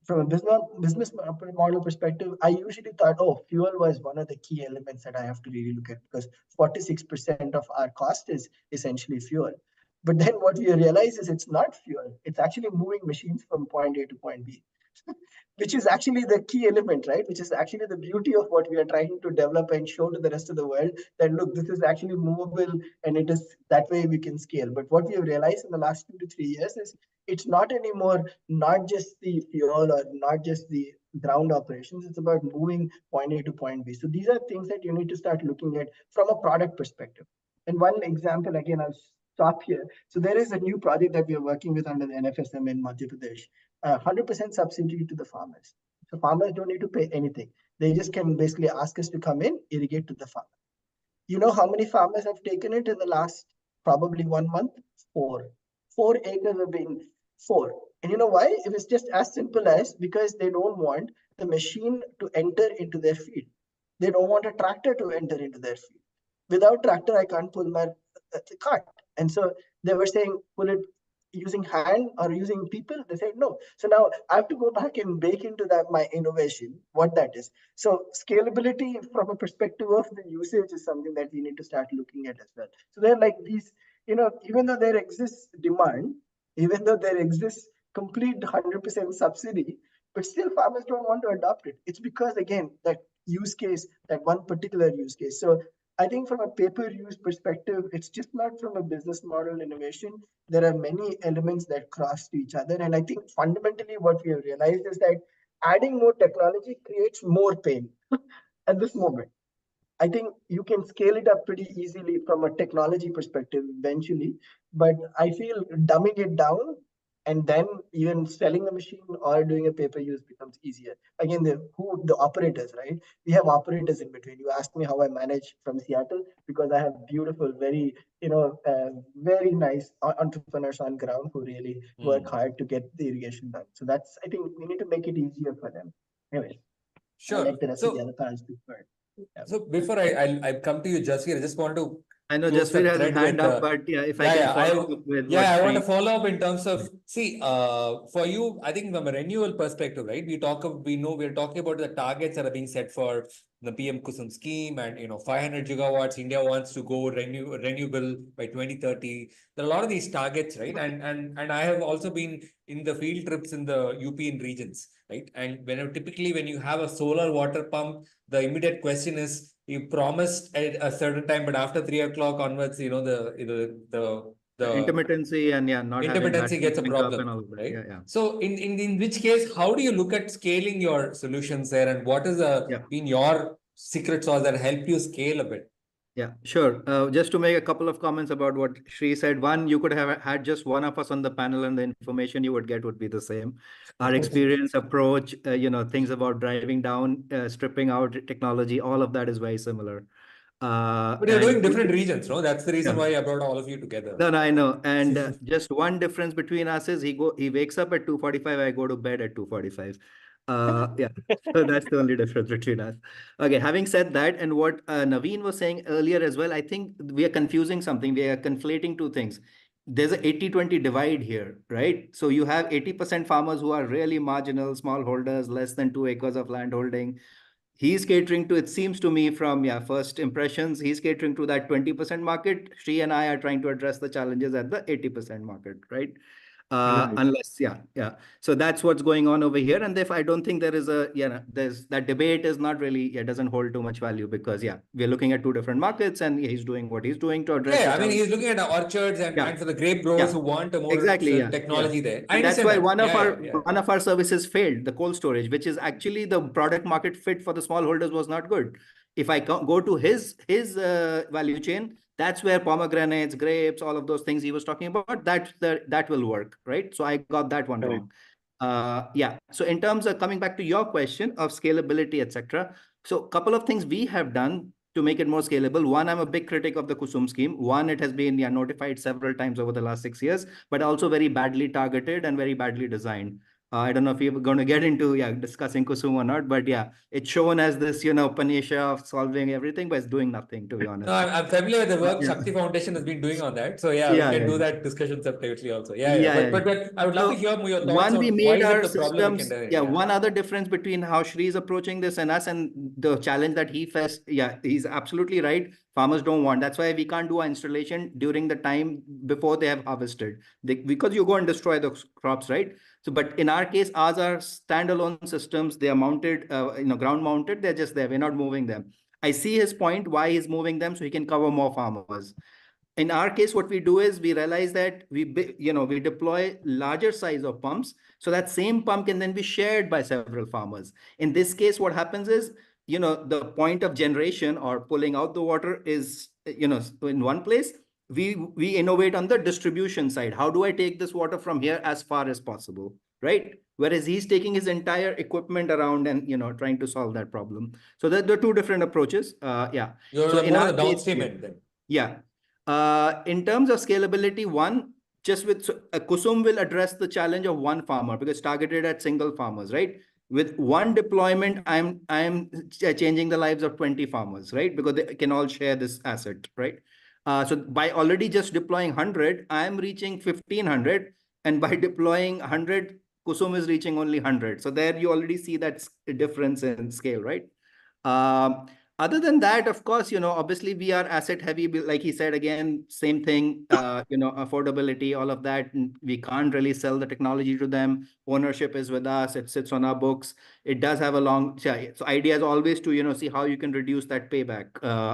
S4: From a business model perspective, I usually thought, fuel was one of the key elements that I have to really look at, because 46% of our cost is essentially fuel. But then what we realize is it's not fuel. It's actually moving machines from point A to point B, which is actually the key element, right? Which is actually the beauty of what we are trying to develop and show to the rest of the world, that look, this is actually movable, and it is that way we can scale. But what we have realized in the last 2 to 3 years is it's not anymore, not just the fuel or not just the ground operations. It's about moving point A to point B. So these are things that you need to start looking at from a product perspective. And one example, again, I'll stop here. So there is a new project that we are working with under the NFSM in Madhya Pradesh, 100% subsidy to the farmers. So farmers don't need to pay anything. They just can basically ask us to come in, irrigate to the farm. You know how many farmers have taken it in the last probably 1 month? 4. 4 acres have been 4. And you know why? It was just as simple as because they don't want the machine to enter into their field. They don't want a tractor to enter into their field. Without tractor, I can't pull my cart. And so they were saying, pull it using hand or using people. They said no. So now I have to go back and bake into that my innovation, what that is. So scalability from a perspective of the usage is something that we need to start looking at as well. So they're like these, even though there exists demand, even though there exists complete 100% subsidy, but still farmers don't want to adopt it. It's because, again, that use case, that one particular use case. So I think from a pay-per-use perspective, it's just not from a business model innovation. There are many elements that cross to each other. And I think fundamentally what we have realized is that adding more technology creates more pain at this moment. I think you can scale it up pretty easily from a technology perspective eventually, but I feel dumbing it down and then even selling the machine or doing a pay-per-use becomes easier. Again, the operators, right? We have operators in between. You asked me how I manage from Seattle because I have beautiful, very, very nice entrepreneurs on ground who really work hard to get the irrigation done. So that's, I think we need to make it easier for them. Anyway,
S1: Sure.
S4: I'll let the rest of the other panels speak for it. Yeah.
S1: So before I come to you, Jasveer, I just want to.
S2: I know Jasveer has his hand up, but yeah, if I can follow up with
S1: I want to follow up in terms of for you, I think from a renewal perspective, right? We know we're talking about the targets that are being set for the PM Kusum scheme, and 500 gigawatts. India wants to go renewable by 2030. There are a lot of these targets, right? And I have also been in the field trips in the UP in regions, right? And typically when you have a solar water pump, the immediate question is, you promised at a certain time, but after 3 o'clock onwards, the
S2: intermittency and not
S1: intermittency gets a problem,
S2: and all that.
S1: right?
S2: Yeah.
S1: So in which case, how do you look at scaling your solutions there, and what is been your secret sauce that help you scale a bit?
S2: Yeah, sure. Just to make a couple of comments about what Shri said. One, you could have had just one of us on the panel and the information you would get would be the same. Our experience, approach, things about driving down, stripping out technology, all of that is very similar.
S1: But you're doing different regions, no? That's the reason why I brought all of you together.
S2: No, I know. And just one difference between us is he wakes up at 2:45, I go to bed at 2:45. So that's the only difference between us. Okay, having said that, and what Naveen was saying earlier as well, I think we are confusing something. We are conflating two things. There's a 80-20 divide here, right? So you have 80% farmers who are really marginal, smallholders, less than 2 acres of land holding. He's catering to, it seems to me from first impressions, he's catering to that 20% market. Shri and I are trying to address the challenges at the 80% market, right? Unless, so that's what's going on over here. And if I don't think there is there's that debate is not really, doesn't hold too much value because, we're looking at two different markets and he's doing what he's doing to address.
S1: I mean, he's looking at orchards and for the grape growers who want a more technology there.
S2: And that's why one of our services failed, the cold storage, which is actually the product market fit for the smallholders was not good. If I go to his value chain, that's where pomegranates, grapes, all of those things he was talking about, that will work, right? So I got that one wrong. So in terms of coming back to your question of scalability, etc. So a couple of things we have done to make it more scalable. One, I'm a big critic of the Kusum scheme. One, it has been notified several times over the last 6 years, but also very badly targeted and very badly designed. I don't know if you're going to get into discussing Kusum or not, but it's shown as this Panisha of solving everything, but it's doing nothing, to be honest.
S1: No, I'm familiar with the work Shakti Foundation has been doing on that. So we can do that discussion separately also. But I would love to hear your thoughts
S2: one,
S1: on
S2: we made
S1: why
S2: our
S1: is it the problem
S2: systems. One other difference between how Shri is approaching this and us and the challenge that he faced. He's absolutely right. Farmers don't want. That's why we can't do our installation during the time before they have harvested, because you go and destroy the crops, right? So, but in our case, ours are standalone systems. They are mounted, ground mounted. They're just there. We're not moving them. I see his point, why he's moving them, so he can cover more farmers. In our case, what we do is we realize that we deploy larger size of pumps. So that same pump can then be shared by several farmers. In this case, what happens is, the point of generation or pulling out the water is, in one place. We innovate on the distribution side. How do I take this water from here as far as possible, right? whereas he's taking his entire equipment around and, trying to solve that problem. So there are two different approaches. Yeah.
S1: You're
S2: So in
S1: more
S2: our
S1: the
S2: case,
S1: downstream end then.
S2: yeah. In terms of scalability, Kusum will address the challenge of one farmer because targeted at single farmers, right? With one deployment, I'm changing the lives of 20 farmers, right? Because they can all share this asset, right? So by already just deploying 100, I'm reaching 1,500, and by deploying 100, Kusum is reaching only 100. So there you already see that difference in scale, right? Other than that, of course, obviously we are asset heavy, like he said, again, same thing, affordability, all of that. We can't really sell the technology to them. Ownership is with us. It sits on our books. It does have a long, so idea is always to, see how you can reduce that payback.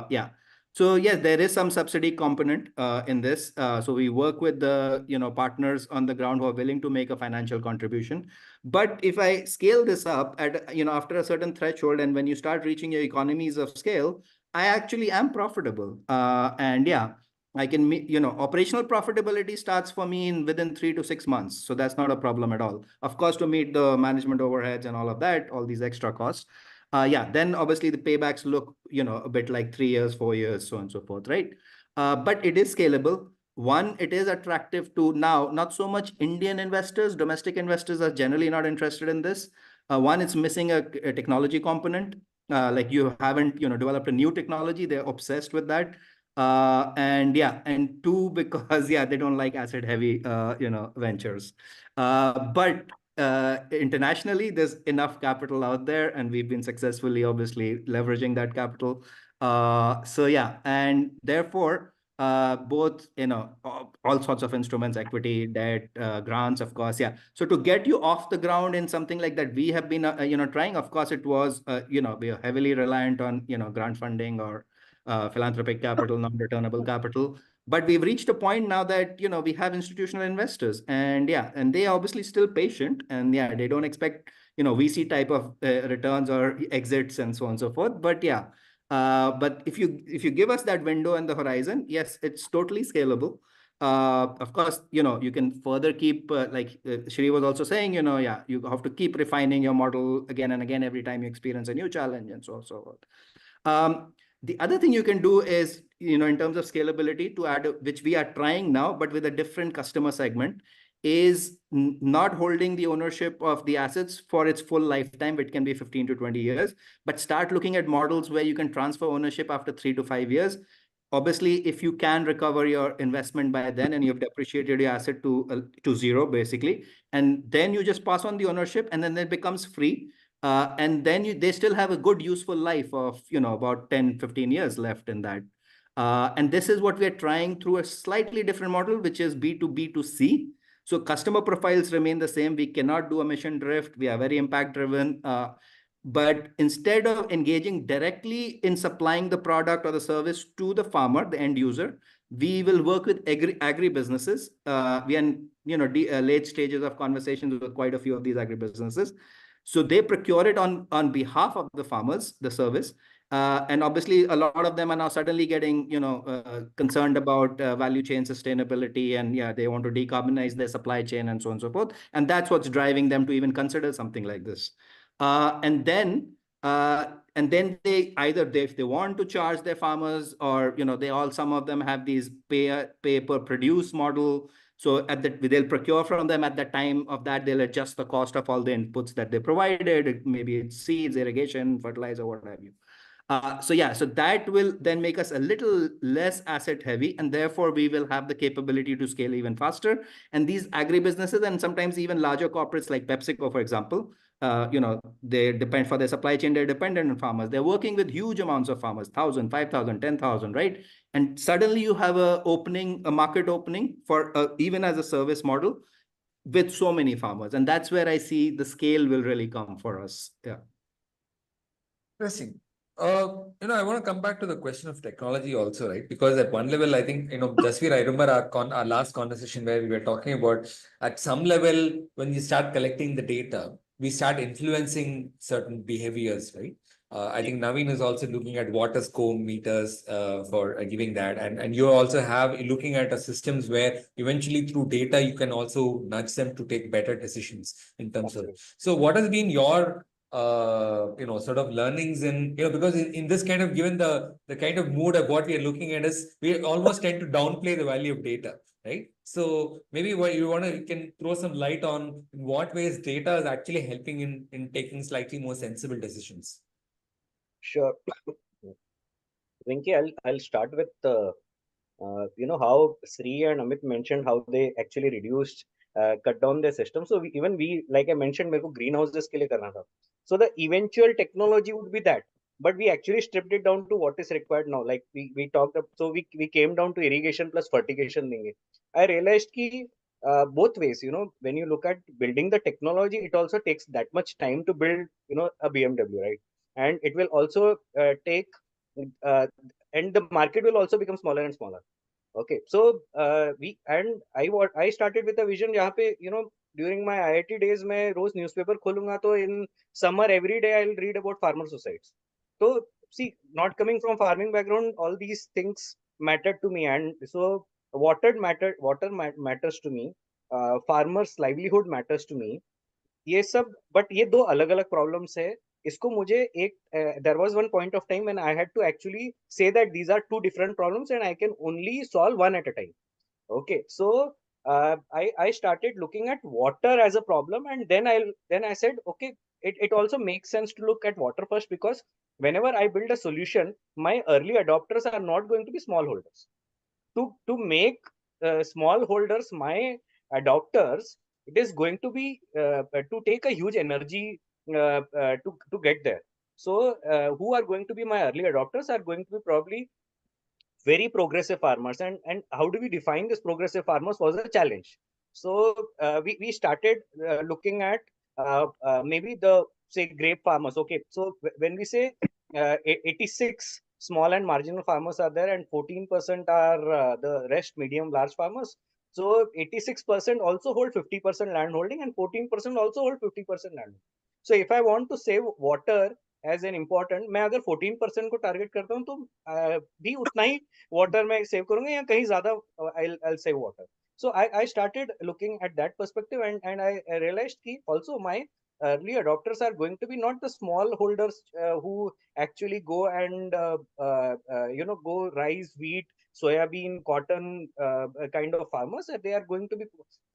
S2: Yeah. So yes, there is some subsidy component in this. So we work with the, partners on the ground who are willing to make a financial contribution. But if I scale this up at, after a certain threshold, and when you start reaching your economies of scale, I actually am profitable. And yeah, I can meet, operational profitability starts for me within 3 to 6 months. So that's not a problem at all. Of course, to meet the management overheads and all of that, all these extra costs. Yeah, then obviously the paybacks look, a bit like 3 years, 4 years, so on and so forth, right? But it is scalable. One, it is attractive to now, not so much Indian investors. Domestic investors are generally not interested in this. One, it's missing a technology component. Like you haven't, developed a new technology. They're obsessed with that. And yeah, and two, because yeah, they don't like asset heavy, ventures. But internationally, there's enough capital out there, and we've been successfully, obviously, leveraging that capital. So yeah, and therefore, both, all sorts of instruments, equity, debt, grants, of course. Yeah. So to get you off the ground in something like that, we have been, trying. Of course, it was, we are heavily reliant on, grant funding or philanthropic capital, non-returnable capital. But we've reached a point now that, we have institutional investors, and yeah, and they are obviously still patient, and yeah, they don't expect, VC type of returns or exits and so on and so forth. But yeah, but if you give us that window and the horizon, yes, it's totally scalable. Of course, you can further keep, like Shri was also saying, yeah, you have to keep refining your model again and again every time you experience a new challenge and so on and so forth. The other thing you can do is, in terms of scalability, to add, which we are trying now, but with a different customer segment, is not holding the ownership of the assets for its full lifetime, which can be 15 to 20 years, but start looking at models where you can transfer ownership after 3 to 5 years. Obviously, if you can recover your investment by then and you've depreciated your asset to zero, basically, and then you just pass on the ownership, and then it becomes free. And then they still have a good useful life of, about 10, 15 years left in that. And this is what we're trying through a slightly different model, which is B2B2C. So customer profiles remain the same. We cannot do a mission drift. We are very impact driven. But instead of engaging directly in supplying the product or the service to the farmer, the end user, we will work with agri businesses. We are in, late stages of conversations with quite a few of these agri businesses. So they procure it on behalf of the farmers, the service. And obviously, a lot of them are now suddenly getting, concerned about value chain sustainability, and yeah, they want to decarbonize their supply chain and so on and so forth. And that's what's driving them to even consider something like this. And then they either, if they want to charge their farmers, or some of them have these pay per produce model. So they'll procure from them at the time of that, they'll adjust the cost of all the inputs that they provided. Maybe it's seeds, irrigation, fertilizer, what have you. So yeah, so that will then make us a little less asset heavy, and therefore we will have the capability to scale even faster. And these agri-businesses, and sometimes even larger corporates like PepsiCo, for example, they depend for their supply chain, they're dependent on farmers. They're working with huge amounts of farmers, 1,000, 5,000, 10,000, right? And suddenly you have a market opening for even as a service model with so many farmers. And that's where I see the scale will really come for us. Yeah.
S1: Interesting. I want to come back to the question of technology also, right? Because at one level, I think, Jasveer, I remember our last conversation where we were talking about, at some level, when you start collecting the data, we start influencing certain behaviors, right? I think Naveen is also looking at water score meters for giving that. And you also have looking at systems where eventually through data, you can also nudge them to take better decisions in terms of. So what has been your sort of learnings in, because in this kind of, given the kind of mood of what we are looking at is, we almost tend to downplay the value of data, right? So maybe what you can throw some light on in what ways data is actually helping in taking slightly more sensible decisions.
S5: Sure. Rinki, I'll start with how Sri and Amit mentioned how they actually reduced, cut down their system. So even we, like I mentioned, मेरे को greenhouses के लिए करना था. So the eventual technology would be that, but we actually stripped it down to what is required now. Like we talked, so we came down to irrigation plus fertigation देंगे. I realized कि both ways, when you look at building the technology, it also takes that much time to build, a BMW, right? And it will also take uh, and the market will also become smaller and smaller. Okay, so I started with a vision जहाँ पे during my IIT days मैं रोज newspaper खोलूंगा तो in summer every day I'll read about farmer suicides. So see, not coming from farming background, all these things mattered to me, and so water matters to me, farmers livelihood matters to me. ये सब, but ये दो अलग अलग problems है. इसको मुझे एक there was one point of time when I had to actually say that these are two different problems and I can only solve one at a time. Okay, so I started looking at water as a problem, and then I said, okay, it also makes sense to look at water first, because whenever I build a solution, my early adopters are not going to be smallholders. To make smallholders my adopters, it is going to be to take a huge energy to get there. So who are going to be my early adopters are going to be probably very progressive farmers, and how do we define this progressive farmers was a challenge. So we started looking at maybe the, say, grape farmers. Okay, so when we say 86 small and marginal farmers are there, and 14% are the rest medium large farmers. So 86% also hold 50% land holding, and 14% also hold 50% land. So if I want to save water as an important, मैं अगर 14% को target करता हूँ तो भी उतना ही water में save करूंगा या कहीं ज्यादा I'll save water. So I started looking at that perspective, and I realized कि also my early adopters are going to be not the small holders who actually go and go rice, wheat, soybean, cotton kind of farmers. They are going to be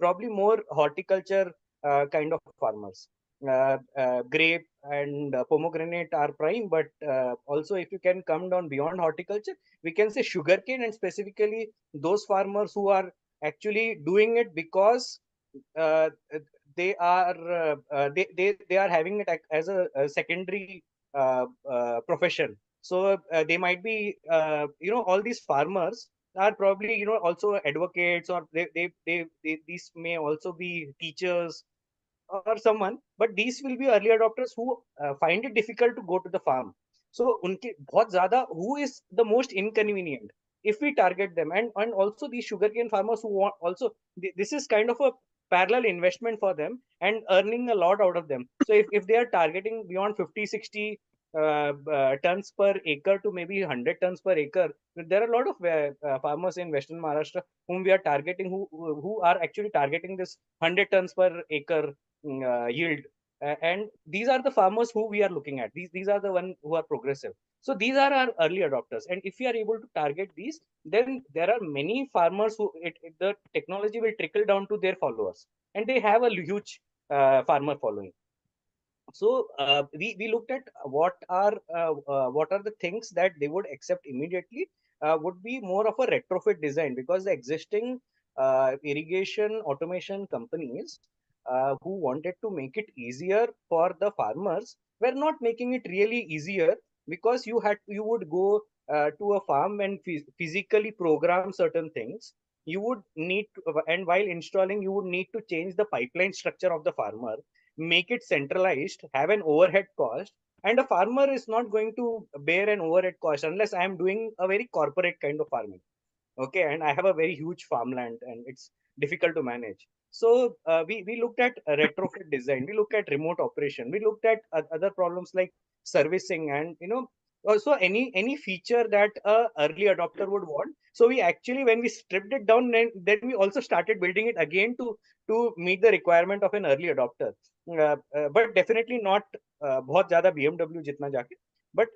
S5: probably more horticulture kind of farmers. Grape and pomegranate are prime, but also if you can come down beyond horticulture, we can say sugarcane, and specifically those farmers who are actually doing it because they are having it as a secondary profession. So they might be all these farmers are probably also advocates, or these may also be teachers or someone, but these will be early adopters who find it difficult to go to the farm. So उनके बहुत ज़्यादा, who is the most inconvenient if we target them, and also these sugarcane farmers who want also, this is kind of a parallel investment for them and earning a lot out of them. So if they are targeting beyond 50-60 tons per acre to maybe 100 tons per acre, there are a lot of farmers in Western Maharashtra whom we are targeting, who are actually targeting this 100 tons per acre yield. And these are the farmers who we are looking at. These are the ones who are progressive. So these are our early adopters. And if we are able to target these, then there are many farmers who the technology will trickle down to their followers. And they have a huge farmer following. So we looked at what are the things that they would accept immediately, would be more of a retrofit design, because the existing irrigation automation companies who wanted to make it easier for the farmers were not making it really easier, because you would go to a farm and physically program certain things. You would need to, and while installing, you would need to change the pipeline structure of the farmer, make it centralized, have an overhead cost, and a farmer is not going to bear an overhead cost unless I am doing a very corporate kind of farming. Okay, and I have a very huge farmland and it's difficult to manage. So we looked at retrofit design, we looked at remote operation, we looked at other problems like servicing, and also any feature that a early adopter would want. So we actually, when we stripped it down, then we also started building it again to meet the requirement of an early adopter. But definitely not बहुत ज़्यादा BMW जितना जाके, but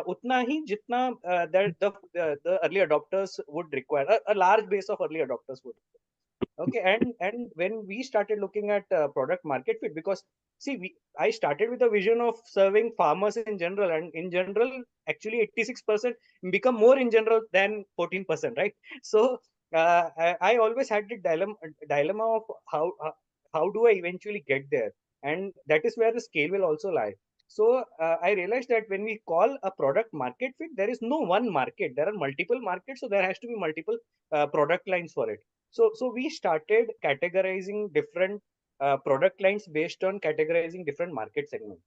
S5: उतना ही जितना that the early adopters would require, a large base of early adopters would. Okay, and when we started looking at product market fit, because see, I started with a vision of serving farmers in general, and in general, actually 86% become more in general than 14%, right? So I always had the dilemma of how do I eventually get there, and that is where the scale will also lie. So I realized that when we call a product market fit, there is no one market. There are multiple markets, so there has to be multiple product lines for it. So we started categorizing different product lines based on categorizing different market segments.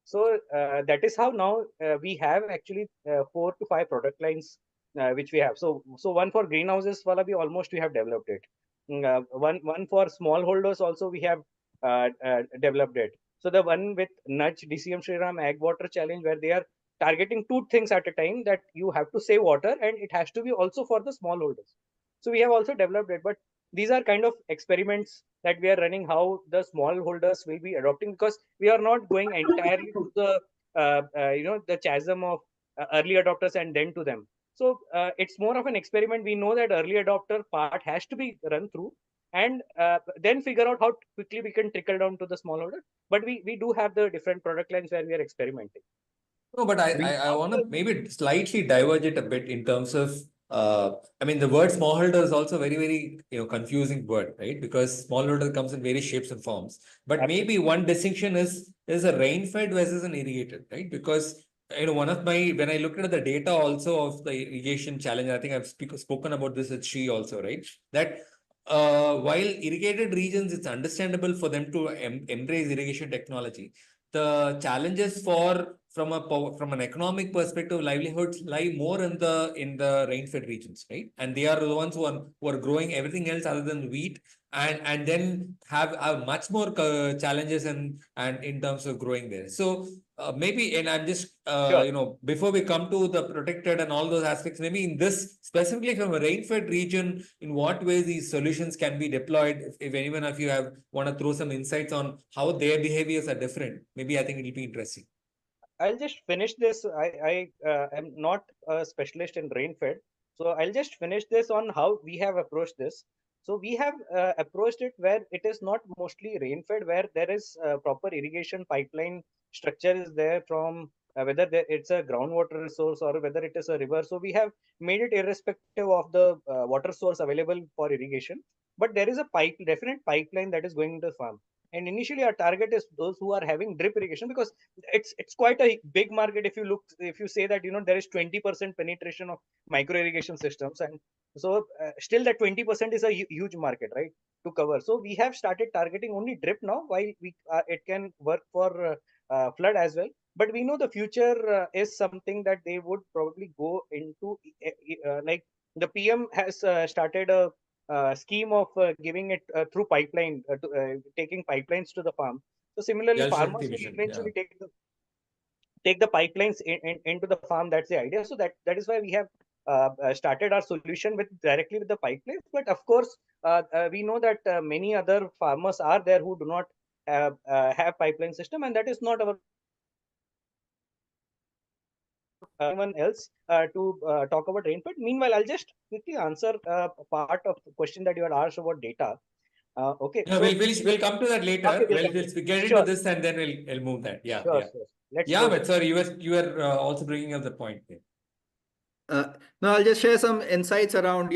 S5: So that is how now we have actually 4 to 5 product lines which we have. So one for greenhouses, wala bhi almost we have developed it. One for smallholders also we have developed it. So the one with Nudge DCM Shriram Ag Water Challenge, where they are targeting 2 things at a time, that you have to save water and it has to be also for the smallholders. So we have also developed it, but these are kind of experiments that we are running, how the smallholders will be adopting, because we are not going entirely to the the chasm of early adopters and then to them. So it's more of an experiment. We know that early adopter part has to be run through, and then figure out how quickly we can trickle down to the smallholder. But we do have the different product lines where we are experimenting.
S1: No, but I want to maybe slightly diverge it a bit in terms of, I mean, the word smallholder is also very, very, confusing word, right? Because smallholder comes in various shapes and forms. But
S5: Absolutely.
S1: maybe one distinction is a rain-fed versus an irrigated, right? Because, when I looked at the data also of the irrigation challenge, I think I've spoken about this at Sri also, right? That while irrigated regions, it's understandable for them to embrace irrigation technology. The challenges from an economic perspective, livelihoods lie more in the rain-fed regions, right? And they are the ones who are growing everything else other than wheat, and then have much more challenges and in terms of growing there. So maybe, and I'm just
S5: Sure.
S1: before we come to the protected and all those aspects, maybe in this specifically from a rain-fed region, in what ways these solutions can be deployed. If anyone of you want to throw some insights on how their behaviors are different, maybe I think it'll be interesting.
S5: I'll just finish this. I am not a specialist in rain-fed, so I'll just finish this on how we have approached this. So we have approached it where it is not mostly rain-fed, where there is proper irrigation pipeline structure is there from whether it's a groundwater resource or whether it is a river. So we have made it irrespective of the water source available for irrigation, but there is a definite pipeline that is going into the farm. And initially, our target is those who are having drip irrigation, because it's quite a big market. If you say that there is 20% penetration of micro irrigation systems, and so still that 20% is a huge market, right, to cover. So we have started targeting only drip now, while it can work for flood as well. But we know the future is something that they would probably go into, like the PM has started a scheme of giving it through pipeline, taking pipelines to the farm. So similarly,
S1: Jal
S5: farmers
S1: Shakti
S5: will
S1: Mission,
S5: eventually take the pipelines into the farm. That's the idea. So that is why we have started our solution directly with the pipelines. But of course, we know that many other farmers are there who do not have pipeline system, and that is not our anyone else to talk about rainfed. Meanwhile, I'll just quickly answer part of the question that you had asked about data. Okay,
S1: No,
S5: so
S1: we'll come to that later.
S5: okay,
S1: We'll get into
S5: sure,
S1: this and then we'll move that. Yeah,
S5: sure,
S1: yeah.
S5: sure. Let's
S1: Yeah,
S5: go
S1: but
S5: there.
S1: sorry, you were also bringing up the point there.
S2: No, I'll just share some insights around,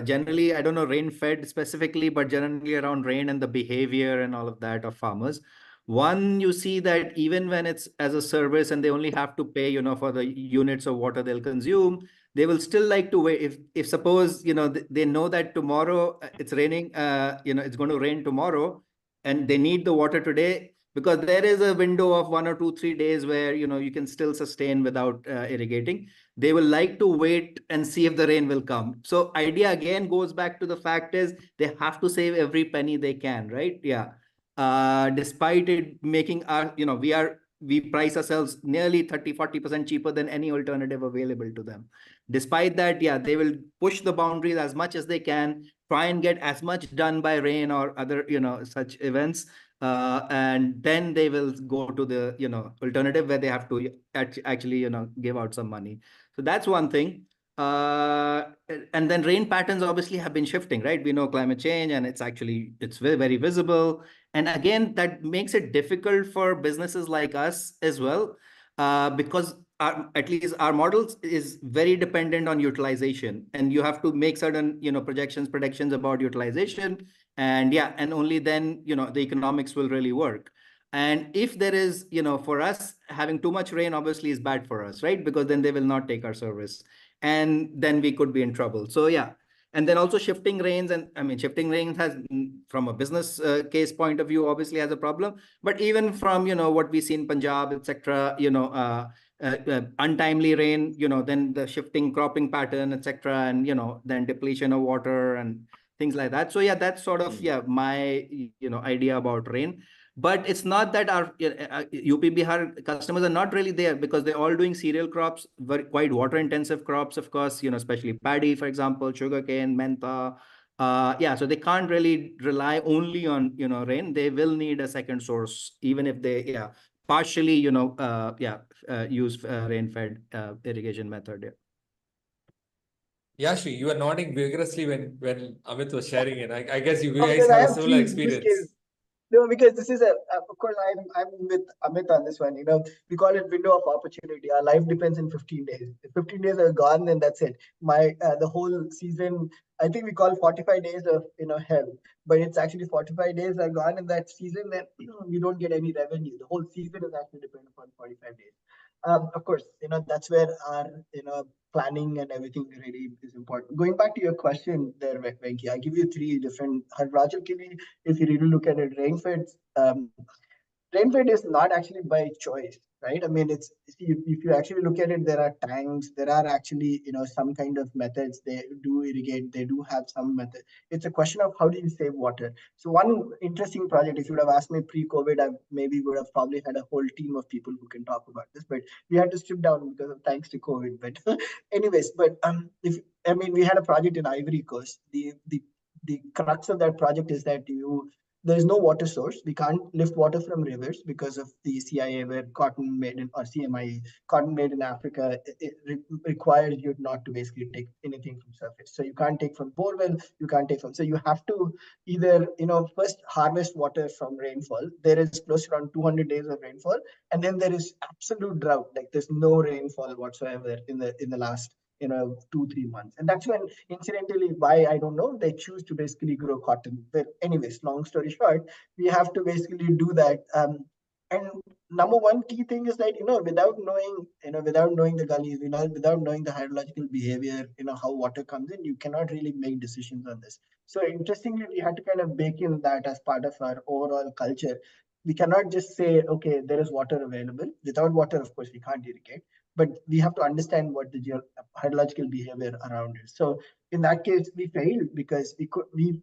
S2: generally, I don't know rain-fed specifically, but generally around rain and the behavior and all of that of farmers. One, you see that even when it's as a service and they only have to pay, for the units of water they'll consume, they will still like to wait. If suppose, they know that tomorrow it's raining, it's going to rain tomorrow and they need the water today, because there is a window of 1 or 2, 3 days where, you can still sustain without irrigating. They will like to wait and see if the rain will come. So idea again goes back to the fact is they have to save every penny they can, right? Yeah. Despite it making our, we price ourselves nearly 30-40% cheaper than any alternative available to them. Despite that, yeah, they will push the boundaries as much as they can, try and get as much done by rain or other, such events. And then they will go to the, alternative where they have to actually, give out some money. So that's one thing. And then rain patterns obviously have been shifting, right? We know climate change, and it's very, very visible. And again, that makes it difficult for businesses like us as well, because at least our models is very dependent on utilization, and you have to make certain, predictions about utilization. And yeah, and only then, the economics will really work. And if there is, for us, having too much rain obviously is bad for us, right? Because then they will not take our service, and then we could be in trouble. So yeah. And then also shifting rains, and I mean, shifting rains has, from a business case point of view, obviously has a problem. But even from, what we see in Punjab, etc., untimely rain, then the shifting cropping pattern, etc., and, then depletion of water and things like that. So yeah, that's sort of, yeah, my, idea about rain. But it's not that our UP Bihar customers are not really there, because they're all doing cereal crops, quite water intensive crops, of course, especially paddy, for example, sugarcane, mentha. Yeah, so they can't really rely only on, rain. They will need a second source, even if they, partially, use rain-fed irrigation method.
S1: Yeah, Shri, you were nodding vigorously when Amit was sharing it. I guess you
S4: Because
S1: guys
S4: I
S1: have a
S4: have
S1: similar
S4: 3 use
S1: experience.
S4: cases. No, because this is of course, I'm with Amit on this one. We call it window of opportunity. Our life depends in 15 days. If 15 days are gone, then that's it. The whole season, I think we call 45 days of, hell, but it's actually 45 days are gone in that season, then you don't get any revenue. The whole season is actually dependent upon 45 days. Of course, that's where our, planning and everything really is important. Going back to your question there, Venki, I give you 3 different hydrologically. If you really look at it, rain-fed is not actually by choice, right? I mean, if you actually look at it, there are tanks, there are actually, some kind of methods. They do irrigate, they do have some method. It's a question of how do you save water. So one interesting project, if you would have asked me pre-COVID, I maybe would have probably had a whole team of people who can talk about this, but we had to strip down because of thanks to COVID. But anyways, we had a project in Ivory Coast. The crux of that project is that there is no water source. We can't lift water from rivers because of the CIA, where cotton made in, or CMIA, cotton made in Africa, it requires you not to basically take anything from surface. So you can't take from borewell, you can't take from. So you have to either, first harvest water from rainfall. There is close to around 200 days of rainfall, and then there is absolute drought. Like there's no rainfall whatsoever in the last 2-3 months. And that's when, incidentally, why I don't know, they choose to basically grow cotton. But anyways, long story short, we have to basically do that. And number one key thing is that, without knowing the gullies, without knowing the hydrological behavior, how water comes in, you cannot really make decisions on this. So interestingly, we had to kind of bake in that as part of our overall culture. We cannot just say, okay, there is water available. Without water, of course, we can't irrigate. But we have to understand what the hydrological behavior around it. So in that case, we failed because the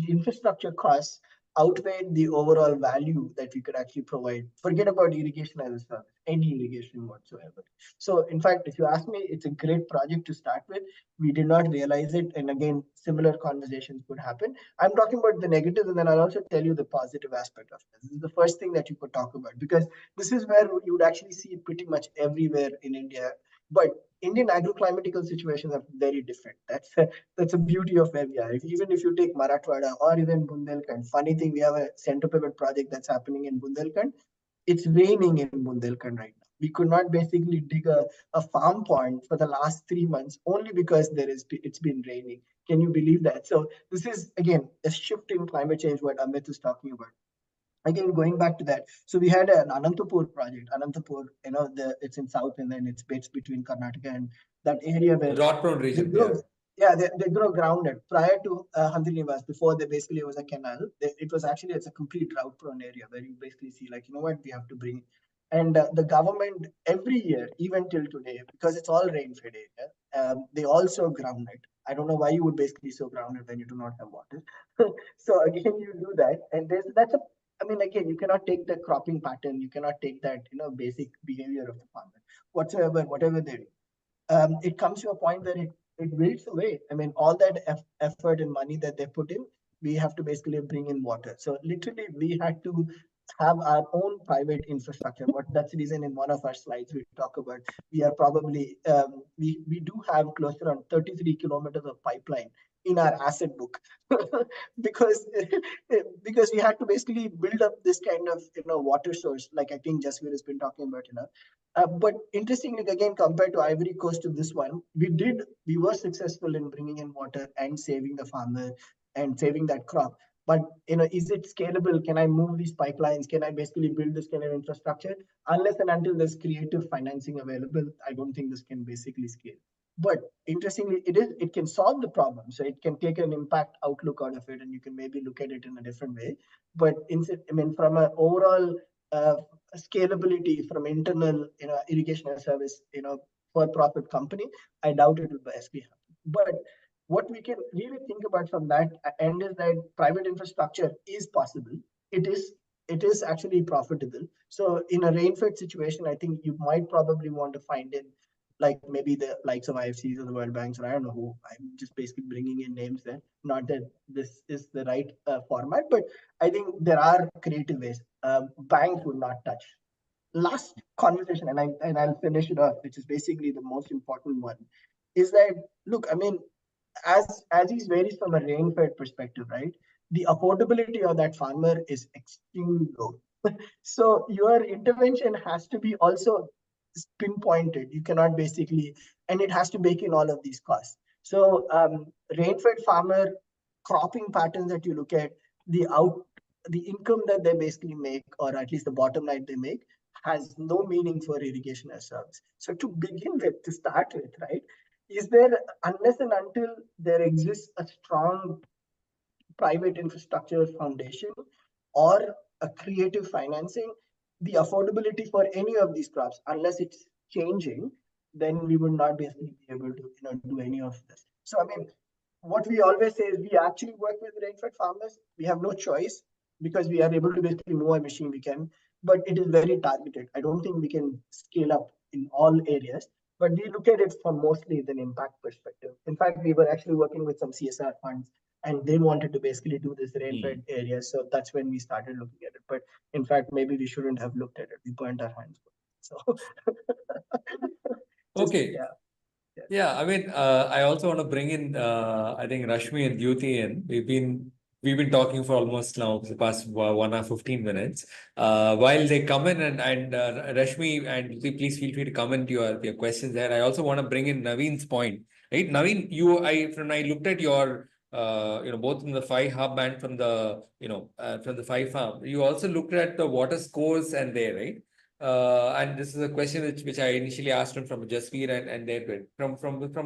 S4: infrastructure costs outweighed the overall value that we could actually provide. Forget about irrigation as a service, any irrigation whatsoever. So in fact, if you ask me, it's a great project to start with. We did not realize it. And again, similar conversations could happen. I'm talking about the negatives, and then I'll also tell you the positive aspect of this. This is the first thing that you could talk about, because this is where you would actually see it pretty much everywhere in India. But Indian agroclimatical situations are very different. That's a beauty of where we are. Even if you take Marathwada or even Bundelkhand, funny thing, we have a center pivot project that's happening in Bundelkhand. It's raining in Bundelkhand right now. We could not basically dig a farm pond for the last 3 months only because it's been raining. Can you believe that? So this is, again, a shift in climate change, what Amit is talking about. Again, going back to that, so we had an Anantapur project. Anantapur, it's in South, and then it's between Karnataka and that area where
S1: Drought-prone region.
S4: Yeah, they grow grounded. Prior to Srinivas, before they basically was a canal, it's a complete drought prone area where you basically see like, you know what, we have to bring. And the government every year, even till today, because it's all rain-fed area, they also ground it. I don't know why you would basically so ground it when you do not have water. So again, you do that. And I mean, again, you cannot take the cropping pattern. You cannot take that, basic behavior of the farmer, whatever they do. It comes to a point where it wilts away. I mean, all that effort and money that they put in, we have to basically bring in water. So literally, we had to have our own private infrastructure. That's the reason in one of our slides we talk about we are probably we do have close to around 33 kilometers of pipeline in our asset book because we had to basically build up this kind of water source, like I think Jasveer has been talking about. But interestingly, again, compared to Ivory Coast to this one, we were successful in bringing in water and saving the farmer and saving that crop. But is it scalable? Can I move these pipelines? Can I basically build this kind of infrastructure? Unless and until there's creative financing available, I don't think this can basically scale. But interestingly, it can solve the problem. So it can take an impact outlook out of it, and you can maybe look at it in a different way. But from an overall scalability from internal, irrigation as a service, for profit company, I doubt it will basically happen. But what we can really think about from that end is that private infrastructure is possible. It is actually profitable. So in a rain-fed situation, I think you might probably want to find it like maybe the likes of IFCs or the World Banks, or I don't know who. I'm just basically bringing in names there. Not that this is the right format, but I think there are creative ways. Banks would not touch. Last conversation, and I'll finish it off, which is basically the most important one, is that look, I mean, as these varies from a rain-fed perspective, right? The affordability of that farmer is extremely low. So your intervention has to be also pinpointed. You cannot basically, and it has to bake in all of these costs. So rain-fed farmer cropping patterns that you look at, the income that they basically make, or at least the bottom line they make, has no meaning for irrigation as service. So to begin with, to start with, right? Is there, unless and until there exists a strong private infrastructure foundation or a creative financing, the affordability for any of these crops, unless it's changing, then we would not basically be able to do any of this. So I mean, what we always say is we actually work with rain-fed farmers. We have no choice because we are able to basically move a machine we can, but it is very targeted. I don't think we can scale up in all areas, but we look at it from mostly the impact perspective. In fact, we were actually working with some CSR funds and they wanted to basically do this rain-fed area. So that's when we started looking at it. But in fact, maybe we shouldn't have looked at it. We burnt our hands. So
S1: okay. Yeah, I mean, I also want to bring in, I think Reshmi and Dyuti in. We've been talking for almost now the past 1 hour 15 minutes. While they come in and Reshmi and Dyuti, please feel free to comment your questions there. I also want to bring in Naveen's point. Right, Naveen, when I looked at your both from the Hub and from the from the PhyFarm, you also looked at the water scores and there, right? And this is a question which I initially asked him from Jasveer and David. From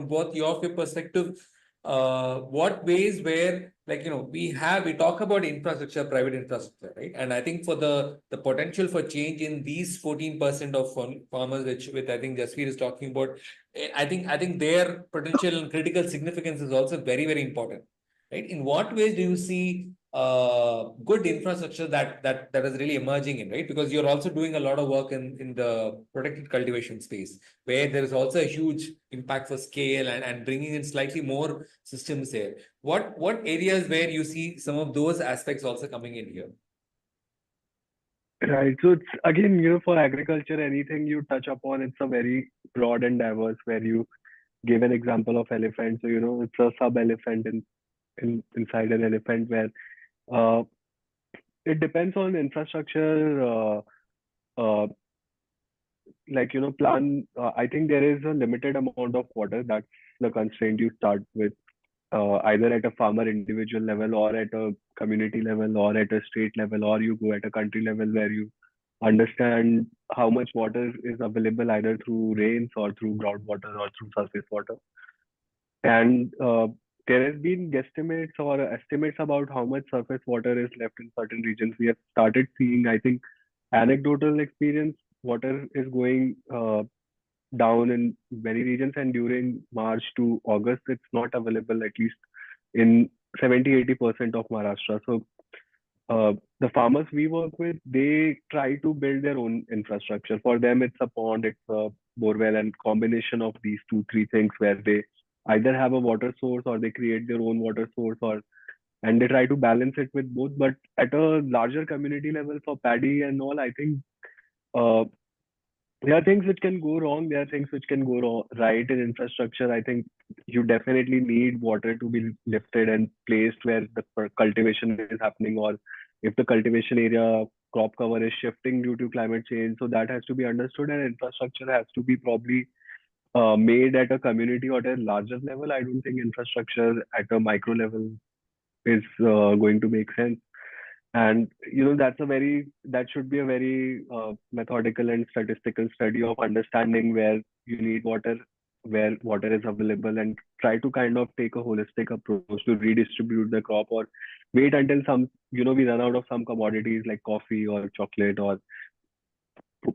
S1: both your perspective, what ways where we talk about infrastructure, private infrastructure, right? And I think for the potential for change in these 14% of farmers, which I think Jasveer is talking about, I think their potential and critical significance is also very, very important, right? In what ways do you see good infrastructure that is really emerging in, right? Because you're also doing a lot of work in the protected cultivation space, where there is also a huge impact for scale and bringing in slightly more systems there. What areas where you see some of those aspects also coming in here?
S3: Right. So it's again, for agriculture, anything you touch upon, it's a very broad and diverse, where you give an example of elephant. So, it's a sub-elephant inside an elephant, where it depends on infrastructure, plan. I think there is a limited amount of water. That's the constraint you start with, either at a farmer individual level, or at a community level, or at a state level, or you go at a country level, where you understand how much water is available either through rains or through groundwater or through surface water. And there has been guesstimates or estimates about how much surface water is left in certain regions. We have started seeing, I think, anecdotal experience, water is going down in many regions, and during March to August, it's not available at least in 70-80% of Maharashtra. So the farmers we work with, they try to build their own infrastructure. For them, it's a pond, it's a borewell, and combination of these two, three things where they either have a water source or they create their own water source, or and they try to balance it with both. But at a larger community level for paddy and all, I think uh, there are things which can go wrong. There are things which can go right in infrastructure. I think you definitely need water to be lifted and placed where the cultivation is happening, or if the cultivation area crop cover is shifting due to climate change. So that has to be understood, and infrastructure has to be probably made at a community or at a larger level. I don't think infrastructure at a micro level is going to make sense. And that should be a very methodical and statistical study of understanding where you need water, where water is available, and try to kind of take a holistic approach to redistribute the crop, or wait until we run out of some commodities like coffee or chocolate, or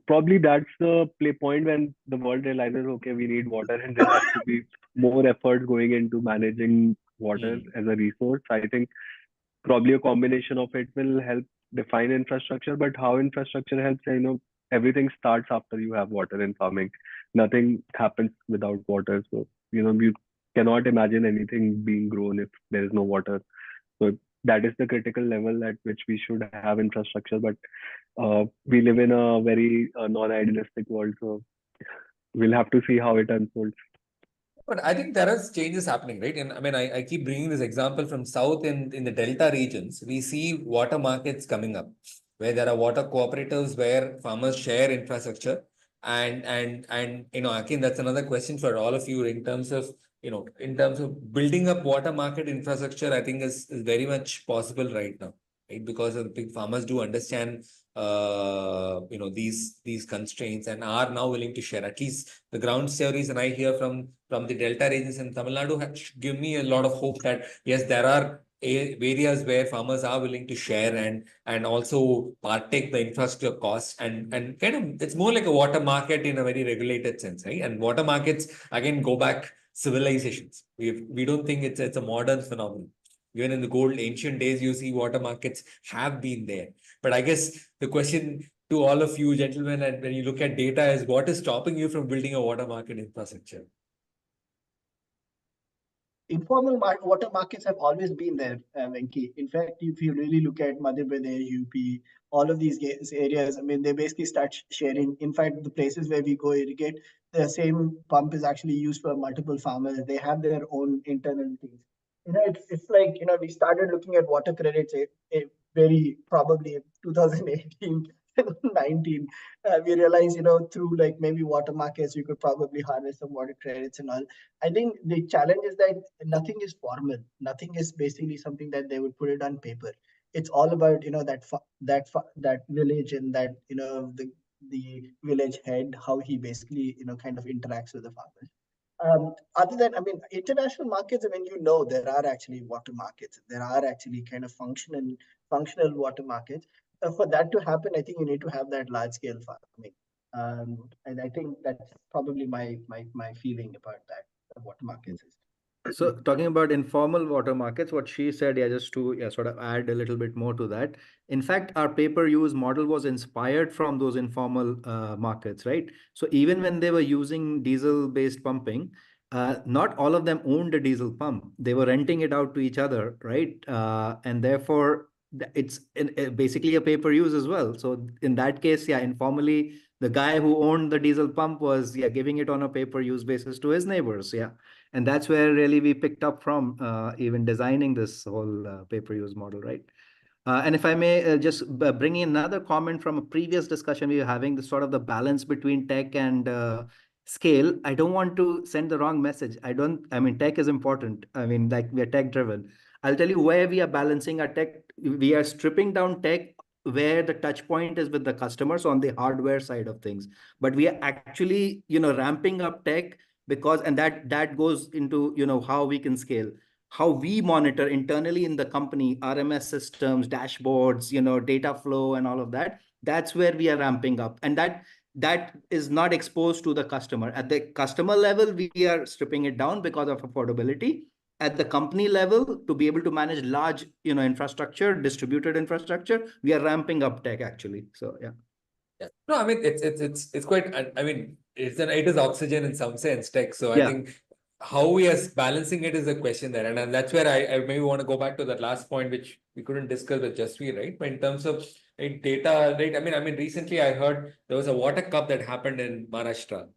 S3: probably that's the play point when the world realizes, okay, we need water, and there has to be more effort going into managing water as a resource. I think probably a combination of it will help define infrastructure. But how infrastructure helps, everything starts after you have water in farming. Nothing happens without water. So, you cannot imagine anything being grown if there is no water. So that is the critical level at which we should have infrastructure. But we live in a very non-idealistic world. So we'll have to see how it unfolds.
S1: But I think there are changes happening, right? And I mean, I keep bringing this example from South in the Delta regions. We see water markets coming up where there are water cooperatives where farmers share infrastructure. And again, that's another question for all of you in terms of, building up water market infrastructure, I think is very much possible right now, right? Because the big farmers do understand these constraints and are now willing to share. At least the ground stories and I hear from the Delta regions in Tamil Nadu give me a lot of hope that yes, there are areas where farmers are willing to share and also partake the infrastructure costs and kind of it's more like a water market in a very regulated sense, right? And water markets again go back civilizations. We don't think it's a modern phenomenon. Even in the ancient days, you see water markets have been there. But I guess the question to all of you gentlemen, and when you look at data, is what is stopping you from building a water market infrastructure?
S4: Informal water markets have always been there, Venki. In fact, if you really look at Madhya Pradesh, UP, all of these areas, I mean, they basically start sharing. In fact, the places where we go irrigate, the same pump is actually used for multiple farmers. They have their own internal things. It's like, we started looking at water credits very probably 2018, 19. We realized, through like maybe water markets, you could probably harness some water credits and all. I think the challenge is that nothing is formal. Nothing is basically something that they would put it on paper. It's all about, that village and that, the village head, how he basically, kind of interacts with the farmers. Other than, I mean, international markets, I mean, there are actually water markets. There are actually kind of functional water markets. For that to happen, I think you need to have that large scale farming. And I think that's probably my feeling about that water markets is.
S2: So talking about informal water markets, what she said, just to sort of add a little bit more to that. In fact, our pay-per-use model was inspired from those informal markets, right? So even when they were using diesel-based pumping, not all of them owned a diesel pump. They were renting it out to each other, right? And therefore, it's basically a pay-per-use as well. So in that case, informally, the guy who owned the diesel pump was giving it on a pay-per-use basis to his neighbors, and that's where really we picked up from even designing this whole pay-per-use model, right? And if I may just bring in another comment from a previous discussion we were having, the sort of the balance between tech and scale. I don't want to send the wrong message. I mean, tech is important. I mean, like we are tech driven. I'll tell you where we are balancing our tech. We are stripping down tech where the touch point is with the customers on the hardware side of things. But we are actually, ramping up tech because, and that goes into, how we can scale, how we monitor internally in the company, RMS systems, dashboards, data flow and all of that. That's where we are ramping up. And that is not exposed to the customer. At the customer level, we are stripping it down because of affordability. At the company level, to be able to manage large, infrastructure, distributed infrastructure, we are ramping up tech actually. So yeah.
S1: Yeah. No, I mean it's quite. I mean it is oxygen in some sense, tech. So I think how we are balancing it is a question there, and that's where I maybe want to go back to that last point which we couldn't discuss with Jasveer, right? But in terms of data, right? I mean recently I heard there was a water cup that happened in Maharashtra,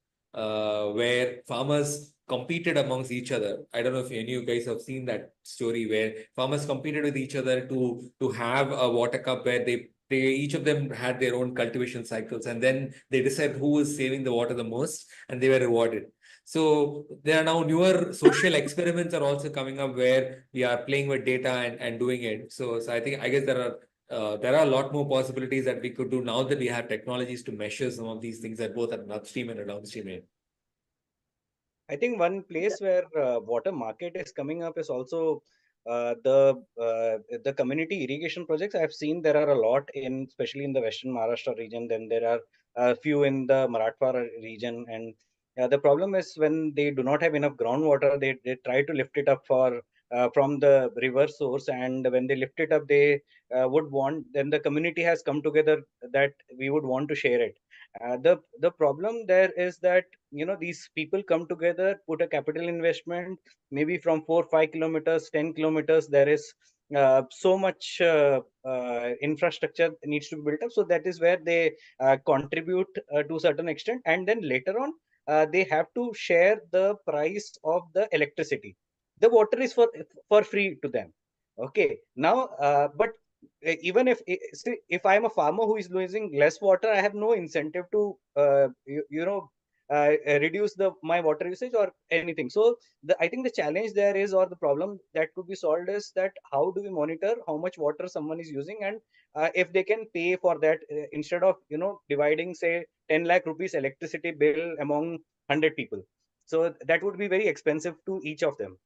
S1: where farmers competed amongst each other. I don't know if any of you guys have seen that story where farmers competed with each other to have a water cup where they each of them had their own cultivation cycles, and then they decided who was saving the water the most, and they were rewarded. So there are now newer social experiments are also coming up where we are playing with data and doing it. So I guess there are a lot more possibilities that we could do now that we have technologies to measure some of these things at both an upstream and a downstream end.
S5: I think one place where water market is coming up is also the community irrigation projects. I've seen there are a lot especially in the Western Maharashtra region. Then there are a few in the Marathwada region, and the problem is when they do not have enough groundwater, they try to lift it up from the river source, and when they lift it up, they then the community has come together that we would want to share it. The problem there is that these people come together, put a capital investment, maybe from 4-5 kilometers, 10 kilometers, there is so much infrastructure needs to be built up. So that is where they contribute to a certain extent, and then later on they have to share the price of the electricity. The water is for free to them. Okay, now but even if I am a farmer who is losing less water, I have no incentive to reduce my water usage or anything. So I think the challenge there is, or the problem that could be solved, is that how do we monitor how much water someone is using, and if they can pay for that instead of dividing say 10 lakh rupees electricity bill among 100 people. So that would be very expensive to each of them,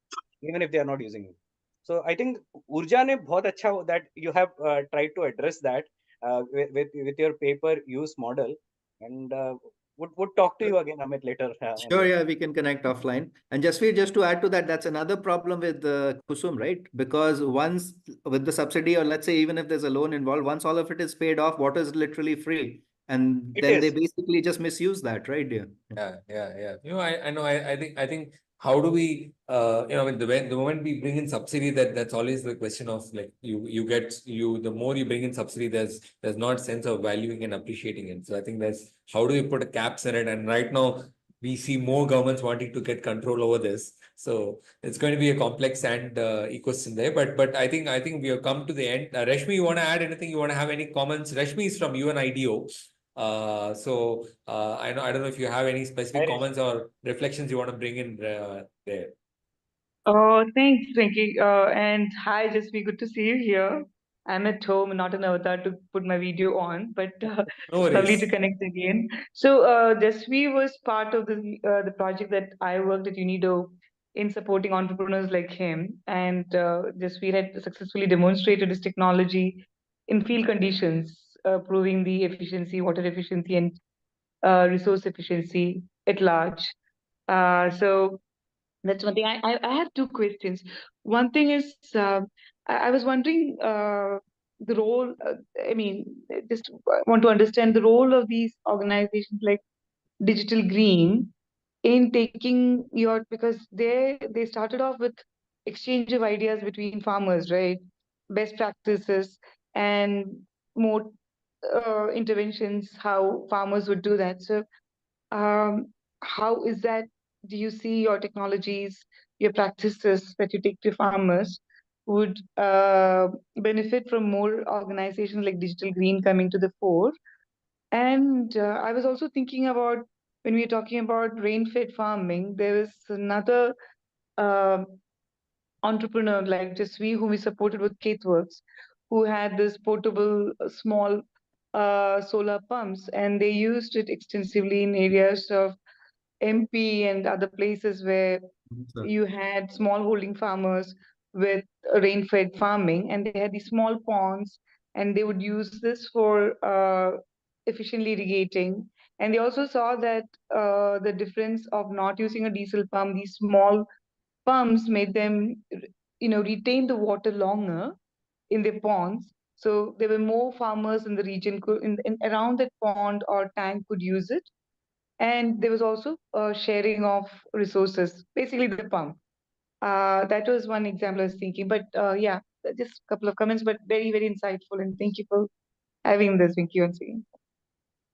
S5: even if they are not using it. So I think Oorja ne bahut acha that you have tried to address that with your pay-per-use model, and would talk to you again, Amit, later.
S2: Sure, yeah, we can connect offline. And Jasveer, just to add to that, that's another problem with Kusum, right? Because once with the subsidy, or let's say even if there's a loan involved, once all of it is paid off, water is literally free. And then they basically just misuse that, right?
S1: Yeah. I know. I think how do we, when the moment we bring in subsidy, that's always the question of like the more you bring in subsidy, there's not sense of valuing and appreciating it. So I think that's how do we put a caps in it? And right now we see more governments wanting to get control over this. So it's going to be a complex and ecosystem there. But I think we have come to the end. Reshmi, you want to add anything? You want to have any comments? Reshmi is from UNIDO. I don't know if you have any specific comments or reflections you want to bring in there.
S6: Thanks, Rinky. And hi, Jasveer, good to see you here. I'm at home, not an avatar to put my video on, but
S1: No
S6: it's lovely
S1: worries.
S6: to connect again. So, Jasveer was part of the project that I worked at UNIDO in supporting entrepreneurs like him. And Jasveer had successfully demonstrated his technology in field conditions, proving the efficiency, water efficiency, and resource efficiency at large. So that's one thing. I have two questions. One thing is, I was wondering the role, just want to understand the role of these organizations like Digital Green in taking because they started off with exchange of ideas between farmers, right? Best practices and more interventions, how farmers would do that. So how is that? Do you see your technologies, your practices that you take to farmers would benefit from more organizations like Digital Green coming to the fore? And I was also thinking about when we are talking about rain-fed farming, there is another um entrepreneur like Jasveer, whom we supported with KateWorks, who had this portable small solar pumps, and they used it extensively in areas of MP and other places where you had small holding farmers with rain-fed farming, and they had these small ponds, and they would use this for efficiently irrigating. And they also saw that the difference of not using a diesel pump, these small pumps made them, retain the water longer in their ponds. So there were more farmers in the region around that pond or tank could use it. And there was also sharing of resources, basically the pump. That was one example I was thinking. But yeah, just a couple of comments, but very, very insightful. And thank you for having this, Vinky, once again.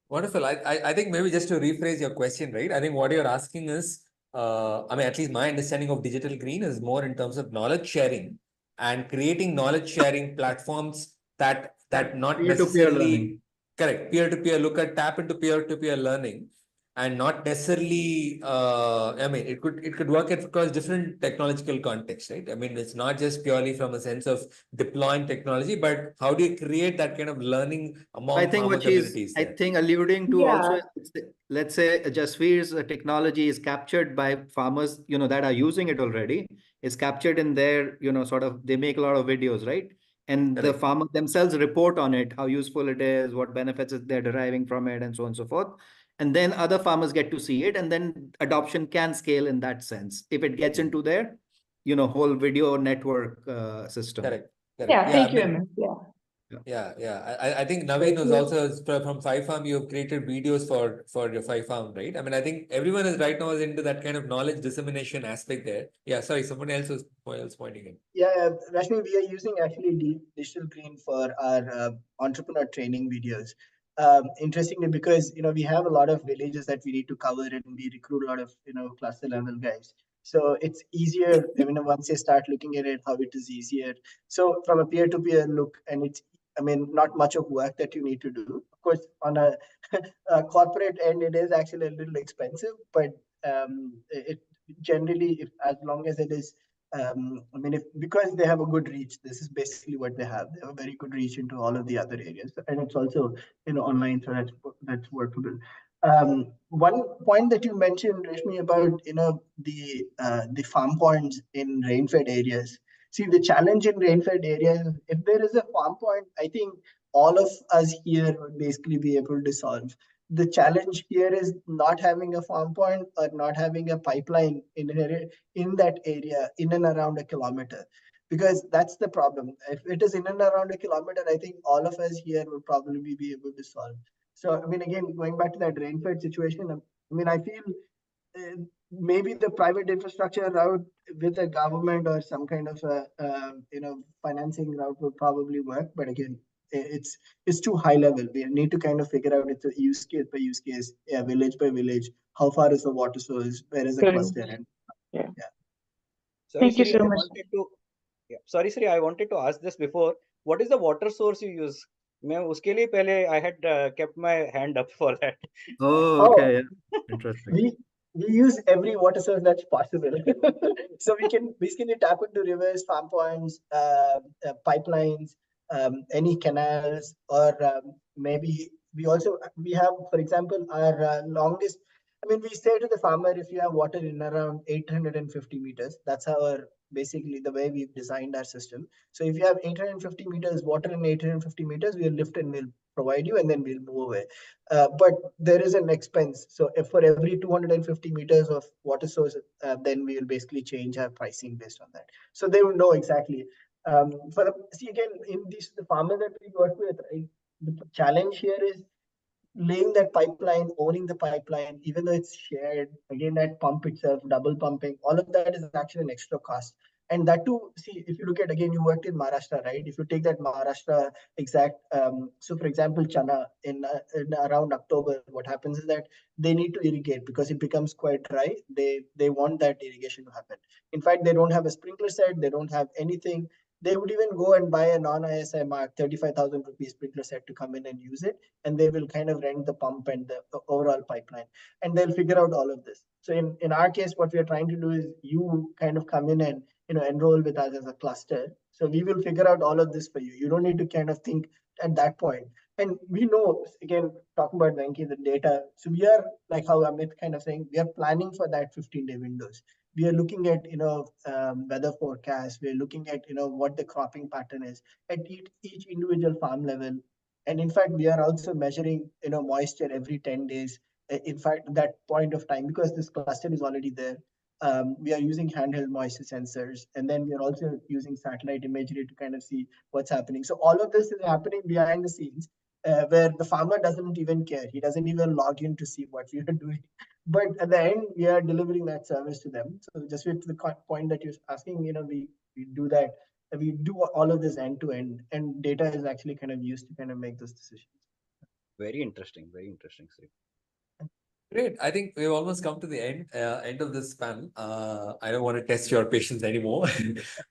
S1: Wonderful. I think maybe just to rephrase your question, right? I think what you're asking is, I mean, at least my understanding of digital green is more in terms of knowledge sharing and creating knowledge sharing platforms that not
S2: Peer-to-peer
S1: necessarily
S2: learning.
S1: correct peer-to-peer tap into peer-to-peer learning. And not necessarily, I mean, it could work across different technological contexts, right? I mean, it's not just purely from a sense of deploying technology, but how do you create that kind of learning among farmer communities?
S2: I think alluding to
S6: Yeah.
S2: also, let's say Jasveer's technology is captured by farmers, that are using it already, is captured in their, sort of, they make a lot of videos, right? And the farmers themselves report on it, how useful it is, what benefits they're deriving from it, and so on and so forth. And then other farmers get to see it, and then adoption can scale in that sense if it gets into their, whole video network system.
S1: Correct.
S6: Yeah, thank you, Amit.
S1: Yeah. I think Naveen was also from PhyFarm. You've created videos for your PhyFarm, right? I mean, I think everyone is right now is into that kind of knowledge dissemination aspect there. Yeah, sorry, someone else was pointing in.
S4: Yeah, Reshmi, we are using actually digital green for our entrepreneur training videos. Interestingly, because we have a lot of villages that we need to cover, and we recruit a lot of cluster level guys. So it's easier. I mean, once you start looking at it, how it is easier. So from a peer-to-peer look, and it's, I mean, not much of work that you need to do. Of course, on a corporate end, it is actually a little expensive, but it generally, if as long as it is. I mean, because they have a good reach, this is basically what they have. They have a very good reach into all of the other areas, and it's also online, so that's workable. One point that you mentioned, Reshmi, about the farm ponds in rain-fed areas. See, the challenge in rain-fed areas, if there is a farm pond, I think all of us here would basically be able to solve. The challenge here is not having a farm point or not having a pipeline in that area in and around a kilometer, because that's the problem. If it is in and around a kilometer, I think all of us here will probably be able to solve. So, I mean, again, going back to that rain-fed situation, I mean, I feel maybe the private infrastructure route with the government or some kind of a financing route would probably work, but again, it's too high level. We need to kind of figure out it's a use case by use case, village by village. How far is the water source? Where is the cluster? And
S5: Sorry,
S6: Thank you
S5: Sri,
S6: so much.
S5: Sorry, Sri, I wanted to ask this before. What is the water source you use? I had kept my hand up for that.
S2: Oh, okay. Yeah. Interesting.
S4: We use every water source that's possible. So we can basically tap into rivers, farm ponds, pipelines, any canals, or maybe we have, for example, our longest. I mean, we say to the farmer, if you have water in around 850 meters, that's our basically the way we've designed our system. So if you have 850 meters water in 850 meters, we'll lift and we'll provide you, and then we'll move away. But there is an expense. So if for every 250 meters of water source, then we will basically change our pricing based on that. So they will know exactly. See, again, in the farmers that we work with, right, the challenge here is laying that pipeline, owning the pipeline, even though it's shared. Again, that pump itself, double pumping, all of that is actually an extra cost. And that too, see, if you look at, again, you worked in Maharashtra, right? If you take that Maharashtra exact, so for example, Chana in around October, what happens is that they need to irrigate because it becomes quite dry. They want that irrigation to happen. In fact, they don't have a sprinkler set. They don't have anything. They would even go and buy a non-ISI mark 35,000 rupees sprinkler set to come in and use it, and they will kind of rent the pump and the overall pipeline, and they'll figure out all of this. So in our case, what we are trying to do is you kind of come in and enroll with us as a cluster. So we will figure out all of this for you. You don't need to kind of think at that point. And we know, again, talking about Venki, the data. So we are, like how Amit kind of saying, we are planning for that 15-day windows. We are looking at, weather forecast. We're looking at, what the cropping pattern is at each individual farm level. And in fact, we are also measuring, moisture every 10 days. In fact, that point of time, because this cluster is already there, we are using handheld moisture sensors. And then we are also using satellite imagery to kind of see what's happening. So all of this is happening behind the scenes. Where the farmer doesn't even care. He doesn't even log in to see what we are doing. But at the end, we are delivering that service to them. So just with the point that you're asking, we do that. We do all of this end to end, and data is actually kind of used to kind of make those decisions.
S5: Very interesting, Sri.
S1: Great. I think we've almost come to the end of this panel. I don't want to test your patience anymore.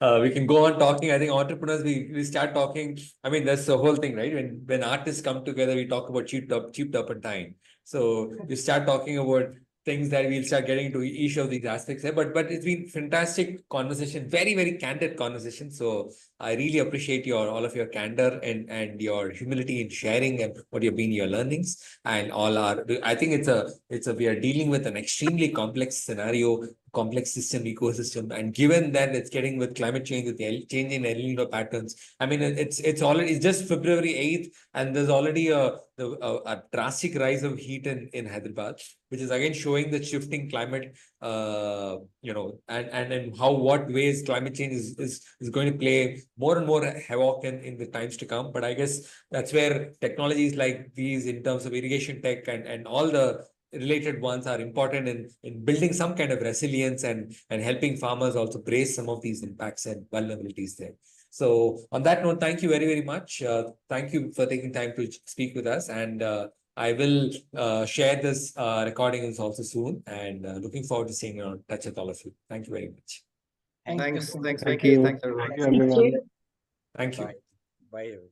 S1: We can go on talking. I think entrepreneurs, we start talking. I mean, that's the whole thing, right? When artists come together, we talk about cheap turpentine. So you start talking about things that we'll start getting into each of these aspects there. But it's been fantastic conversation, very, very candid conversation. So I really appreciate all of your candor and your humility in sharing and what have been your learnings and all our. I think we are dealing with an extremely complex scenario, complex system, ecosystem, and given that it's getting with climate change, with the change in El Nino patterns. I mean, it's just February 8th, and there's already a drastic rise of heat in Hyderabad, which is again showing the shifting climate, and in what ways climate change is going to play more and more havoc in the times to come. But I guess that's where technologies like these, in terms of irrigation tech and all the related ones, are important in building some kind of resilience and helping farmers also brace some of these impacts and vulnerabilities there. So on that note, thank you very, very much. Thank you for taking time to speak with us. And I will share this recording also soon, and looking forward to seeing you on touch with all of you. Thank you very much.
S2: Thanks,
S4: you.
S2: Vicky.
S3: Thank you.
S2: Thanks, everyone.
S3: Thank you, everyone.
S1: Thank you.
S5: Bye, everyone.